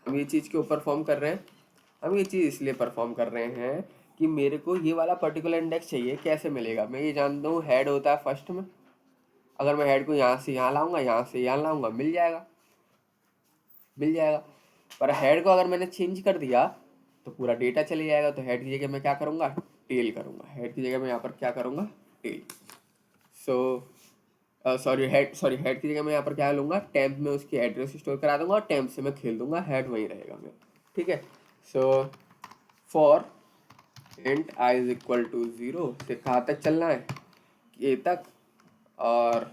हम ये चीज़ क्यों परफॉर्म कर रहे हैं, हम ये चीज़ इसलिए परफॉर्म कर रहे हैं कि मेरे को ये वाला पर्टिकुलर इंडेक्स चाहिए। कैसे मिलेगा, मैं ये जानता हूँ हेड होता है फर्स्ट में, अगर मैं हेड को यहाँ से यहाँ लाऊंगा, यहाँ से यहाँ लाऊंगा, मिल जाएगा, मिल जाएगा। पर हेड को अगर मैंने चेंज कर दिया तो पूरा डेटा चले जाएगा। तो हेड की जगह मैं क्या करूँगा, टेल करूँगा। हेड की जगह मैं यहाँ पर क्या करूँगा, टेल। सो हेड की जगह मैं यहाँ पर क्या लूँगा, टेम्प में उसकी एड्रेस स्टोर करा दूंगा और टेम्प से मैं खेल दूंगा, हेड वहीं रहेगा मेरा, ठीक है। So for int I is equal to 0 से कहाँ तक चलना है, ए तक, और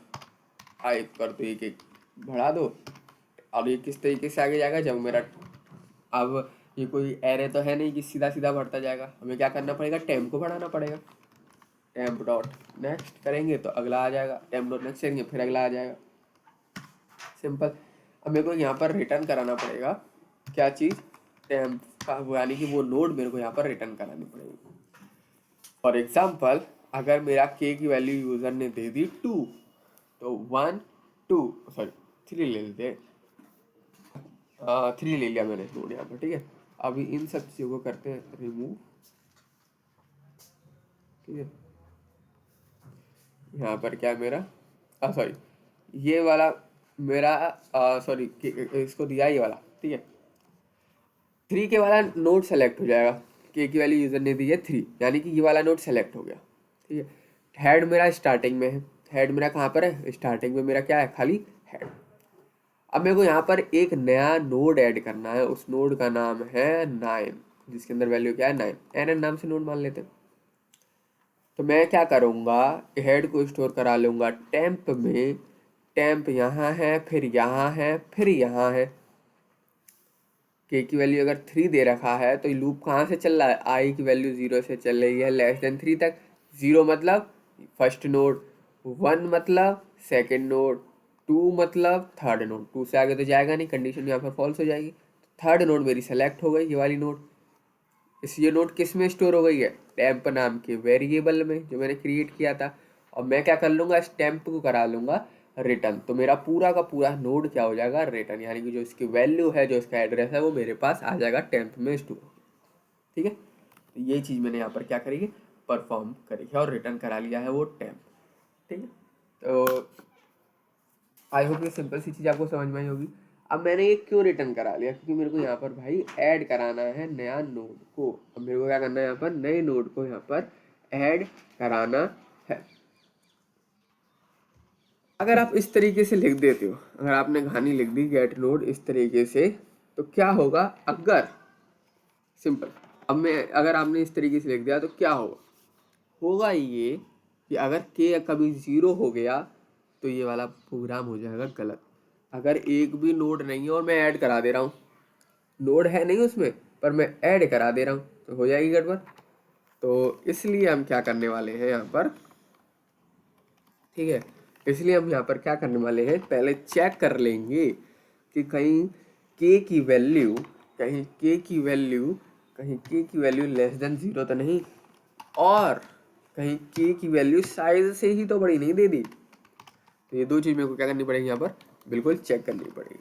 आई कर दो एक बढ़ा दो। अब ये किस तरीके से आगे जाएगा, जब मेरा, अब ये कोई एरे तो है नहीं कि सीधा सीधा बढ़ता जाएगा, हमें क्या करना पड़ेगा, टेम्प को बढ़ाना पड़ेगा। टेम्प डॉट नेक्स्ट करेंगे तो अगला आ जाएगा, टेम्प डॉट नेक्स्ट करेंगे फिर अगला आ जाएगा, सिंपल। अब मेरे को यहाँ पर रिटर्न कराना पड़ेगा क्या चीज़, टेम्प का, यानी कि वो नोड मेरे को यहाँ पर रिटर्न करानी पड़ेगी। फॉर एग्जाम्पल अगर मेरा के की वैल्यू यूज़र ने दे दी 2, तो 1 2 सॉरी 3 ले लेते, 3 ले लिया मैंने नोड यहाँ पर, ठीक है। अभी इन सब चीज़ों को करते हैं रिमूव, ठीक है। यहाँ पर क्या मेरा, सॉरी ये वाला मेरा, सॉरी इसको दिया ये वाला, ठीक है। 3 के वाला नोड सेलेक्ट हो जाएगा, के की वैल्यू यूज़र ने दी है 3, यानी कि ये वाला नोड सेलेक्ट हो गया, ठीक है। हेड मेरा स्टार्टिंग में है, हेड मेरा कहाँ पर है, स्टार्टिंग में मेरा क्या है, खाली हेड। अब मेरे को यहाँ पर एक नया नोड ऐड करना है, उस नोड का नाम है 9, जिसके अंदर वैल्यू क्या है 9, एन नाम से नोड मान लेते हैं। तो मैं क्या करूँगा, हेड को स्टोर करा लूँगा टेम्प में, टेम्प यहाँ है, फिर यहाँ है, फिर यहाँ है। के की वैल्यू अगर 3 दे रखा है तो लूप कहाँ से चल रहा है, आई की वैल्यू 0 से चल रही है लेस देन 3 तक। 0 मतलब फर्स्ट नोड, 1 मतलब सेकेंड नोड, 2 मतलब थर्ड नोड, 2 से आगे तो जाएगा नहीं, कंडीशन यहाँ पर फॉल्स हो जाएगी। थर्ड नोड मेरी सेलेक्ट हो गई, ये वाली नोड। ये नोड किस में स्टोर हो गई है? टेम्प नाम के वेरिएबल में जो मैंने क्रिएट किया था। और मैं क्या कर लूँगा, इस टेम्प को करा लूँगा रिटर्न, तो मेरा पूरा का पूरा नोड क्या हो जाएगा? रिटर्न, यानी कि जो इसकी वैल्यू है, जो इसका एड्रेस है, वो मेरे पास आ जाएगा टेम्प में स्टोर। ठीक है, तो ये चीज़ मैंने यहाँ पर क्या करी है, परफॉर्म करी है और रिटर्न करा लिया है वो टेम्प। ठीक है, तो आई होप ये सिंपल सी चीज़ आपको समझ में आई होगी। अब मैंने ये क्यों रिटर्न करा लिया? क्योंकि मेरे को यहाँ पर भाई ऐड कराना है नया नोड को। अब मेरे को क्या करना है, यहाँ पर नए नोड को यहाँ पर ऐड कराना है। अगर आप इस तरीके से लिख देते हो, अगर आपने कहानी लिख दी गेट नोड इस तरीके से, तो क्या होगा? अगर सिंपल, अब मैं अगर आपने इस तरीके से लिख दिया तो क्या होगा? होगा ये कि अगर के कभी 0 हो गया तो ये वाला प्रोग्राम हो जाएगा गलत। अगर एक भी नोड नहीं है और मैं ऐड करा दे रहा हूँ, नोड है नहीं उसमें पर मैं ऐड करा दे रहा हूँ, तो हो जाएगी गड़बड़। तो इसलिए हम क्या करने वाले हैं यहाँ पर, ठीक है, इसलिए हम यहाँ पर क्या करने वाले हैं, पहले चेक कर लेंगे कि कहीं के की वैल्यू लेस देन 0 तो नहीं, और कहीं के की वैल्यू साइज से ही तो बड़ी नहीं दे दी। तो ये दो चीज़ मेरे को क्या करनी पड़ेगी, यहाँ पर बिल्कुल चेक करनी पड़ेगी।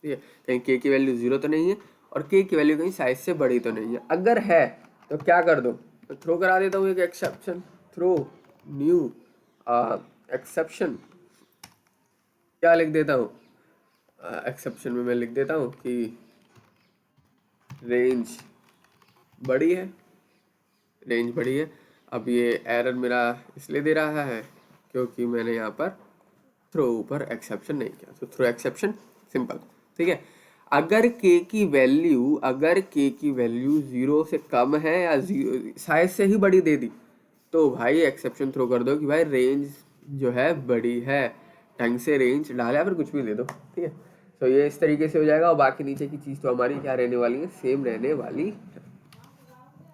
ठीक है, कहीं के की वैल्यू 0 तो नहीं है और के की वैल्यू कहीं साइज से बड़ी तो नहीं है। अगर है तो क्या कर दो, तो थ्रो करा देता हूँ एक एक्सेप्शन, थ्रो न्यू एक्सेप्शन। क्या लिख देता हूँ एक्सेप्शन में? मैं लिख देता हूँ कि रेंज बड़ी है, रेंज बड़ी है। अब ये एरर मेरा इसलिए दे रहा है क्योंकि मैंने यहाँ पर थ्रो ऊपर एक्सेप्शन नहीं किया, तो थ्रो एक्सेप्शन सिंपल। ठीक है, अगर के की वैल्यू 0 से कम है या साइज से ही बड़ी दे दी, तो भाई एक्सेप्शन थ्रो कर दो कि भाई रेंज जो है बड़ी है, ढंग से रेंज डाला, फिर कुछ भी दे दो। ठीक है, तो ये इस तरीके से हो जाएगा। और बाकी नीचे की चीज़ तो हमारी क्या रहने वाली है, सेम रहने वाली है।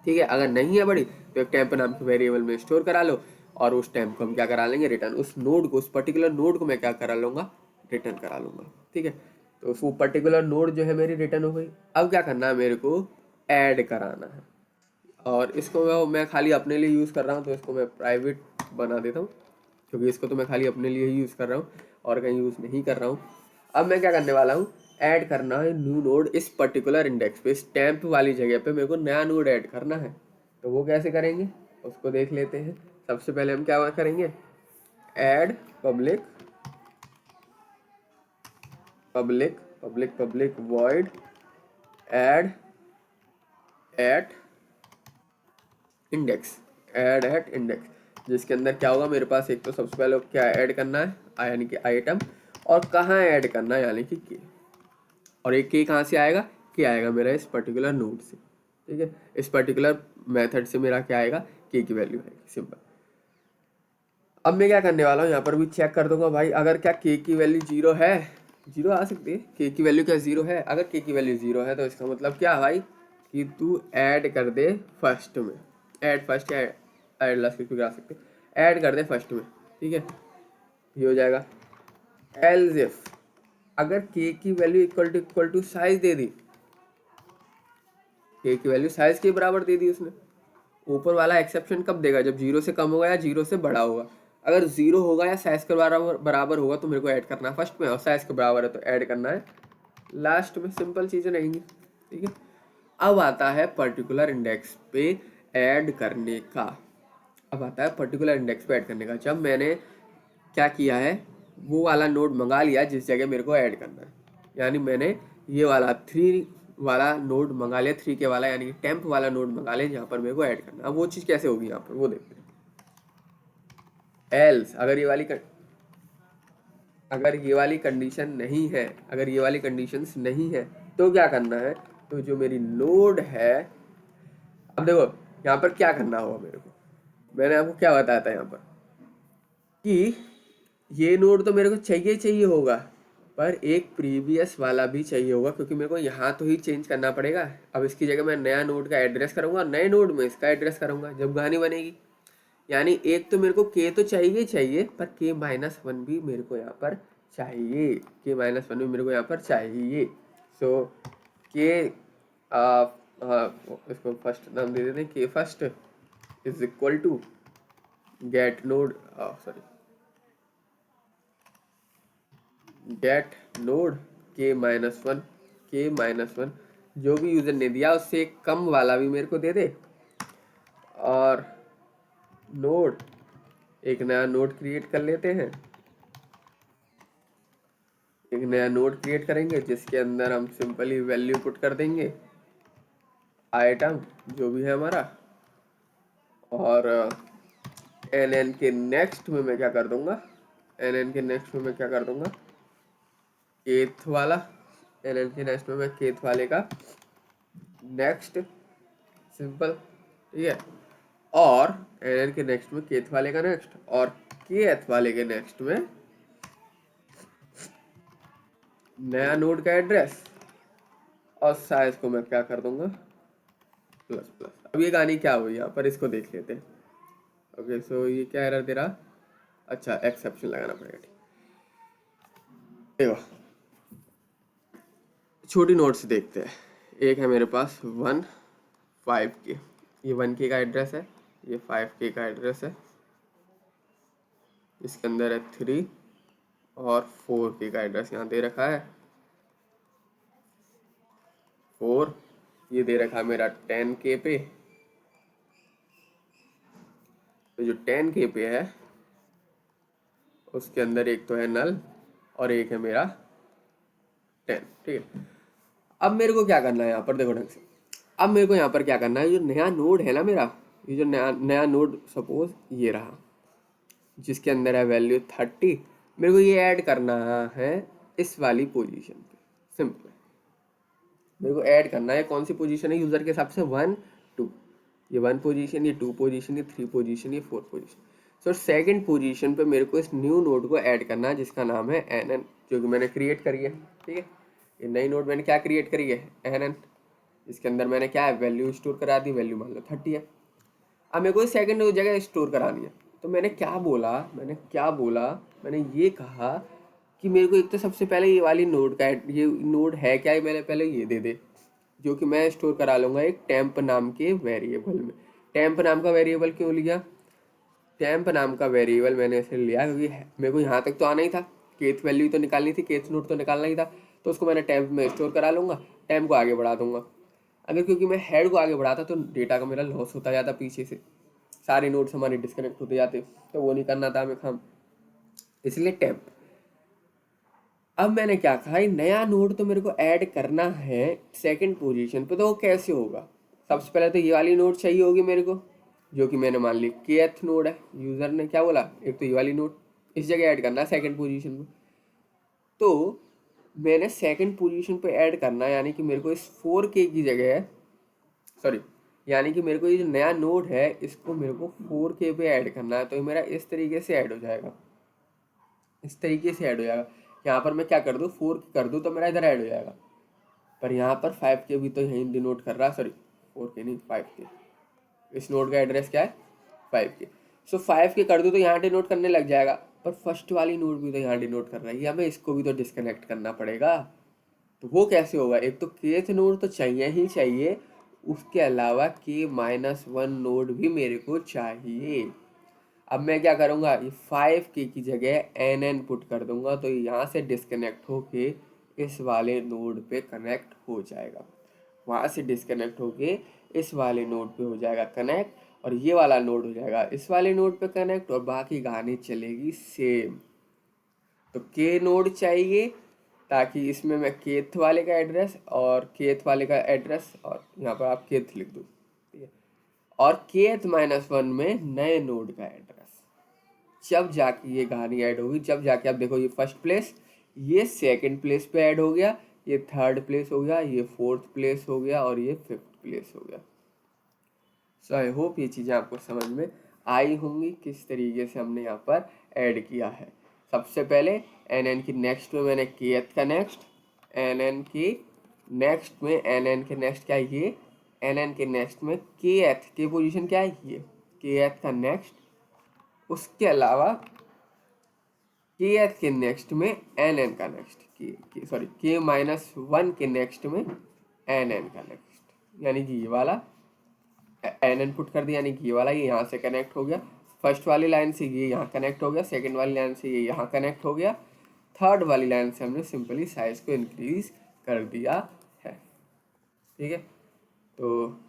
ठीक है, अगर नहीं है बड़ी तो एक टेम्प नाम के वेरिएबल में स्टोर करा लो, और उस टेम्प को हम क्या करा लेंगे, रिटर्न। उस नोड को, उस पर्टिकुलर नोड को मैं क्या करा लूँगा, रिटर्न करा लूँगा। ठीक है, तो वो पर्टिकुलर नोड जो है मेरी रिटर्न हो गई। अब क्या करना है, मेरे को ऐड कराना है, और इसको मैं खाली अपने लिए यूज़ कर रहा हूँ, तो इसको मैं प्राइवेट बना देता हूँ, क्योंकि इसको तो मैं खाली अपने लिए ही यूज़ कर रहा हूँ और कहीं यूज़ नहीं कर रहा हूँ। अब मैं क्या करने वाला हूँ, ऐड करना है न्यू नोड इस पर्टिकुलर इंडेक्स पे, इस टेम्प वाली जगह पे मेरे को नया नोड ऐड करना है। तो वो कैसे करेंगे उसको देख लेते हैं। सबसे पहले हम क्या करेंगे, add public public public public void add at index, add at index, जिसके अंदर क्या होगा, मेरे पास एक तो सबसे पहले क्या ऐड करना है, यानी कि आइटम, और कहाँ ऐड करना है, यानी कि के। और एक के कहाँ से आएगा, के आएगा मेरा इस पर्टिकुलर नोड से। ठीक है, इस पर्टिकुलर मेथड से मेरा क्या आएगा, के की वैल्यू आएगी, सिंपल। अब मैं क्या करने वाला हूँ, यहाँ पर भी चेक कर दूंगा भाई, अगर क्या के की वैल्यू 0 है, 0 आ सकती है, के की वैल्यू क्या 0 है? अगर के की वैल्यू 0 है तो इसका मतलब क्या है भाई, कि तू ऐड कर दे फर्स्ट में, ऐड फर्स्ट या ऐड लास्ट कुछ भी करा सकते, ऐड कर दे फर्स्ट में। ठीक है, ये हो जाएगा। एल्स इफ अगर के की वैल्यू इक्वल टू साइज दे दी, के की वैल्यू साइज के बराबर दे दी उसने, ऊपर वाला एक्सेप्शन कब देगा, जब 0 से कम होगा या 0 से बड़ा होगा। अगर 0 होगा या साइज के बराबर होगा तो मेरे को ऐड करना है फर्स्ट में, और साइज के बराबर है तो ऐड करना है लास्ट में। सिंपल चीज़ें रहेंगी। ठीक है, अब आता है पर्टिकुलर इंडेक्स पे ऐड करने का। अब आता है पर्टिकुलर इंडेक्स पे ऐड करने का, जब मैंने क्या किया है, वो वाला नोड मंगा लिया जिस जगह मेरे को ऐड करना है, यानी मैंने ये वाला 3 वाला नोड मंगा लिया, 3 के वाला, यानी कि टेम्प वाला नोड मंगा लिया जहाँ पर मेरे को ऐड करना है। अब वो चीज़ कैसे होगी यहाँ पर वो देखते हैं। एल्स अगर ये वाली कंडीशन नहीं है, अगर ये वाली कंडीशंस नहीं है, तो क्या करना है, तो जो मेरी नोड है, अब देखो यहाँ पर क्या करना होगा मेरे को, मैंने आपको क्या बताया था यहाँ पर कि ये नोड तो मेरे को चाहिए होगा, पर एक प्रीवियस वाला भी चाहिए होगा, क्योंकि मेरे को यहाँ तो ही चेंज करना पड़ेगा। अब इसकी जगह मैं नया नोड का एड्रेस करूँगा, नए नोड में इसका एड्रेस करूँगा जब कहानी बनेगी। यानी एक तो मेरे को के तो चाहिए पर के -1 भी मेरे को यहाँ पर चाहिए, के माइनस वन भी मेरे को यहाँ पर चाहिए। सो के इसको फर्स्ट नाम दे देते हैं, K first is equal to get node, sorry get node K minus one, K minus one जो भी यूजर ने दिया उससे एक कम वाला भी मेरे को दे दे, और नोड, एक नया नोड क्रिएट कर लेते हैं, एक नया नोड क्रिएट करेंगे जिसके अंदर हम सिंपली वैल्यू पुट कर देंगे आइटम जो भी है हमारा, और एन एन के नेक्स्ट में मैं क्या कर दूंगा, एन एन के नेक्स्ट में मैं क्या कर दूंगा, केथ वाला, एन एन के नेक्स्ट में मैं केथ वाले का नेक्स्ट, सिंपल, ठीक है, और एन एन के नेक्स्ट में केथ वाले का नेक्स्ट, और के एथ वाले के नेक्स्ट में नया नोड का एड्रेस, और साइज को मैं क्या कर दूंगा प्लस प्लस। अब ये कहानी क्या हुई यहाँ पर, इसको देख लेते हैं। ओके सो ये क्या एरर दे रहा, अच्छा एक्सेप्शन लगाना पड़ेगा, ठीक। देखो छोटी नोट्स देखते हैं, एक है मेरे पास 1 5K, ये 1K का एड्रेस है, ये 5K का एड्रेस है, इसके अंदर है 3 और 4K का एड्रेस यहाँ दे रखा है, 4 ये दे रखा है मेरा 10K पे, तो जो 10K पे है उसके अंदर एक तो है नल और एक है मेरा 10, ठीक है। अब मेरे को क्या करना है यहाँ पर, देखो ढंग से, अब मेरे को यहाँ पर क्या करना है, जो नया नोड है ना मेरा, ये जो नया नया नोड सपोज ये रहा जिसके अंदर है वैल्यू 30, मेरे को ये ऐड करना है इस वाली पोजीशन पे, सिंपल मेरे को ऐड करना है, कौन सी पोजीशन है यूजर के हिसाब से 1 2, ये 1 पोजीशन, ये 2 पोजीशन, ये 3 पोजीशन, ये 4 पोजीशन। सो सेकंड पोजीशन पे मेरे को इस न्यू नोड को ऐड करना है जिसका नाम है एन एन, जो कि मैंने क्रिएट करी है, ठीक है। ये नई नोड मैंने क्या क्रिएट करी है, एन एन, इसके अंदर मैंने क्या है वैल्यू स्टोर करा दी, वैल्यू मान लो 30 है। अब मेरे को सेकंड जगह स्टोर करानी है, तो मैंने क्या बोला, मैंने ये कहा कि मेरे को एक तो सबसे पहले ये वाली नोड का ये नोड है क्या, ये मैंने पहले ये दे दे, जो कि मैं स्टोर करा लूँगा एक टेम्प नाम के वेरिएबल में। टेम्प नाम का वेरिएबल क्यों लिया, टेम्प नाम का वेरिएबल मैंने इसे लिया क्योंकि मेरे को यहाँ तक तो आना ही था, केथ वैल्यू तो निकालनी थी, केथ नोड तो निकालना ही था, तो उसको मैंने टेम्प में स्टोर करा लूँगा, टेम्प को आगे बढ़ा दूंगा। अगर क्योंकि मैं हेड को आगे बढ़ाता तो डेटा का मेरा लॉस होता जाता, पीछे से सारे नोड्स हमारे डिस्कनेक्ट होते जाते, तो वो नहीं करना था हमें काम, इसलिए टेम्प। अब मैंने क्या कहा, नया नोड तो मेरे को ऐड करना है सेकंड पोजीशन पे, तो वो कैसे होगा, सबसे पहले तो ये वाली नोड चाहिए होगी मेरे को, जो कि मैंने मान ली केथ नोड है, यूजर ने क्या बोला, एक तो ये वाली नोड इस जगह ऐड करना है सेकंड पोजीशन पे, तो मैंने सेकंड पोजीशन पे ऐड करना है, यानी कि मेरे को इस 4K की जगह, सॉरी, यानी कि मेरे को ये जो नया नोड है इसको मेरे को 4K पे ऐड करना है, तो ये मेरा इस तरीके से ऐड हो जाएगा, इस तरीके से ऐड हो जाएगा। यहाँ पर मैं क्या कर दूँ, 4K कर दूँ तो मेरा इधर ऐड हो जाएगा, पर यहाँ पर 5K भी तो यहीं डिनोट कर रहा है, सॉरी 4K नहीं 5K, इस नोड का एड्रेस क्या है 5K, सो 5K कर दूँ तो यहाँ डिनोट करने लग जाएगा, पर फर्स्ट वाली नोड भी तो यहाँ डिनोट कर रहा है, हमें इसको भी तो डिस्कनेक्ट करना पड़ेगा, तो वो कैसे होगा, एक तो केथ नोड तो चाहिए ही चाहिए, उसके अलावा K-1 नोड भी मेरे को चाहिए। अब मैं क्या करूँगा, ये 5K की जगह NN पुट कर दूंगा, तो यहाँ से डिस्कनेक्ट होके इस वाले नोड पे कनेक्ट हो जाएगा, वहाँ से डिस्कनेक्ट होके इस वाले नोड पे हो जाएगा कनेक्ट, और ये वाला नोड हो जाएगा इस वाले नोड पे कनेक्ट, और बाकी कहानी चलेगी सेम। तो के नोड चाहिए ताकि इसमें मैं केथ वाले का एड्रेस और केथ वाले का एड्रेस, और यहाँ पर आप केथ लिख दो, ठीक है, और K-1 में नए नोड का एड्रेस, जब जाके ये कहानी ऐड होगी, जब जाके आप देखो ये फर्स्ट प्लेस, ये सेकंड प्लेस पे ऐड हो गया, ये थर्ड प्लेस हो गया, ये फोर्थ प्लेस हो गया, और ये फिफ्थ प्लेस हो गया। सो आई होप ये चीज़ें आपको समझ में आई होंगी किस तरीके से हमने यहाँ पर ऐड किया है। सबसे पहले एन एन की नेक्स्ट में मैंने केथ का नेक्स्ट, एन एन की नेक्स्ट में एन एन के नेक्स्ट क्या है ये, एन एन के नेक्स्ट में के एथ की पोजीशन क्या है ये, के एथ का नेक्स्ट, उसके अलावा के एथ के नेक्स्ट में एन एन का नेक्स्ट के माइनस वन के नेक्स्ट में एन एन का नेक्स्ट, यानी कि ये वाला एन एन पुट कर दिया, यानी कि ये वाला ये यहाँ से कनेक्ट हो गया, फर्स्ट वाली लाइन से ये यहाँ कनेक्ट हो गया, सेकंड वाली लाइन से ये यहाँ कनेक्ट हो गया, थर्ड वाली लाइन से हमने सिंपली साइज को इंक्रीज कर दिया है। ठीक है, तो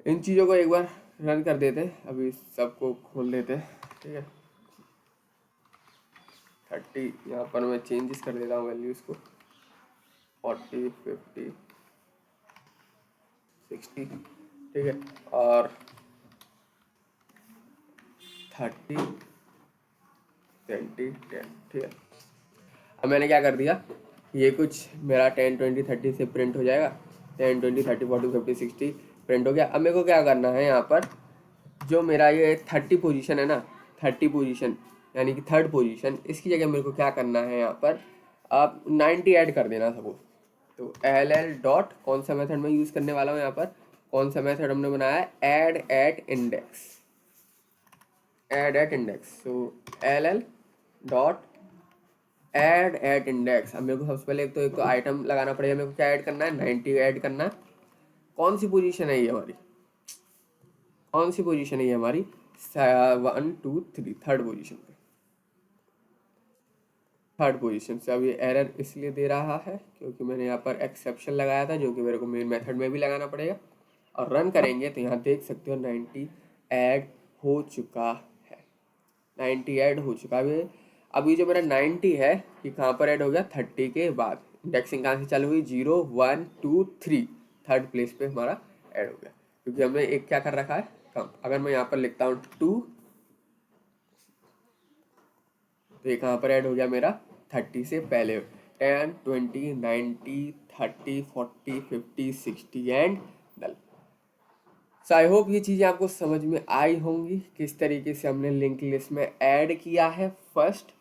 इन चीज़ों को एक बार रन कर देते हैं, अभी सबको खोल लेते हैं। ठीक है, 30 यहाँ पर मैं चेंजेस कर देता हूँ वैल्यूज़ को, 40 50 60, ठीक है, और 30 20 10। ठीक है, अब मैंने क्या कर दिया, ये कुछ मेरा 10 20 30 से प्रिंट हो जाएगा, 10 20 30 40 50 60 प्रिंट हो गया। अब मेरे को क्या करना है, यहाँ पर जो मेरा ये 30 पोजीशन है ना, 30 पोजीशन यानी कि थर्ड पोजीशन, इसकी जगह मेरे को क्या करना है, यहाँ पर आप 90 ऐड कर देना सपोज। तो एल एल डॉट कौन सा मेथड मैं यूज़ करने वाला हूँ, यहाँ पर कौन सा मेथड हमने बनाया है, add at index, add at index. तो L L dot add at index. अब मेरे को सबसे पहले एक तो आइटम लगाना पड़ेगा, मेरे को क्या ऐड करना है, 90 ऐड करना है। कौन सी पोजीशन है ये हमारी, कौन सी पोजीशन है ये हमारी, 1 2 3 थर्ड पोजीशन पे, थर्ड पोजीशन से। अब ये एरर इसलिए दे रहा है क्योंकि मैंने यहाँ पर एक्सेप्शन लगाया था, जो कि मेरे को मेन मेथड में भी लगाना पड़ेगा। और रन करेंगे तो यहाँ देख सकते हो 90 ऐड हो चुका है, 90 ऐड हो चुका है। अभी जो मेरा 90 है ये कहाँ पर ऐड हो गया, 30 के बाद। इंडेक्सिंग कहाँ से चालू हुई, 0 1 2 3 थर्ड प्लेस पे हमारा ऐड हो गया, क्योंकि हमने एक क्या कर रखा है, कम। अगर मैं यहाँ पर लिखता हूँ 2, तो ये कहाँ पर ऐड हो गया मेरा, 30 से पहले, 10 20 90 30 40 50 60 and done. So I hope ये चीज़ें आपको समझ में आई होंगी, किस तरीके से हमने लिंक लिस्ट में ऐड किया है फर्स्ट,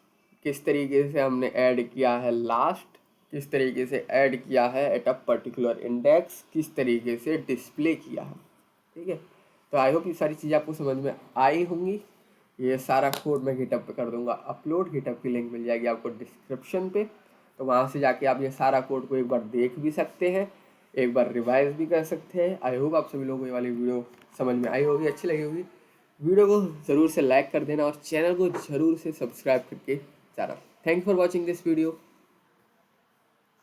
किस तरीके से हमने ऐड किया है लास्ट, किस तरीके से ऐड किया है एट अ पर्टिकुलर इंडेक्स, किस तरीके से डिस्प्ले किया है। ठीक है, तो आई होप ये सारी चीज़ें आपको समझ में आई होंगी। ये सारा कोड मैं गिटअप पे कर दूंगा अपलोड, गिटअप की लिंक मिल जाएगी आपको डिस्क्रिप्शन पे, तो वहाँ से जाके आप ये सारा कोड को एक बार देख भी सकते हैं, एक बार रिवाइज भी कर सकते हैं। आई होप आप सभी लोगों को ये वाली वीडियो समझ में आई होगी, अच्छी लगी होगी। वीडियो को ज़रूर से लाइक कर देना और चैनल को ज़रूर से सब्सक्राइब करके जाना। Thank for watching this video.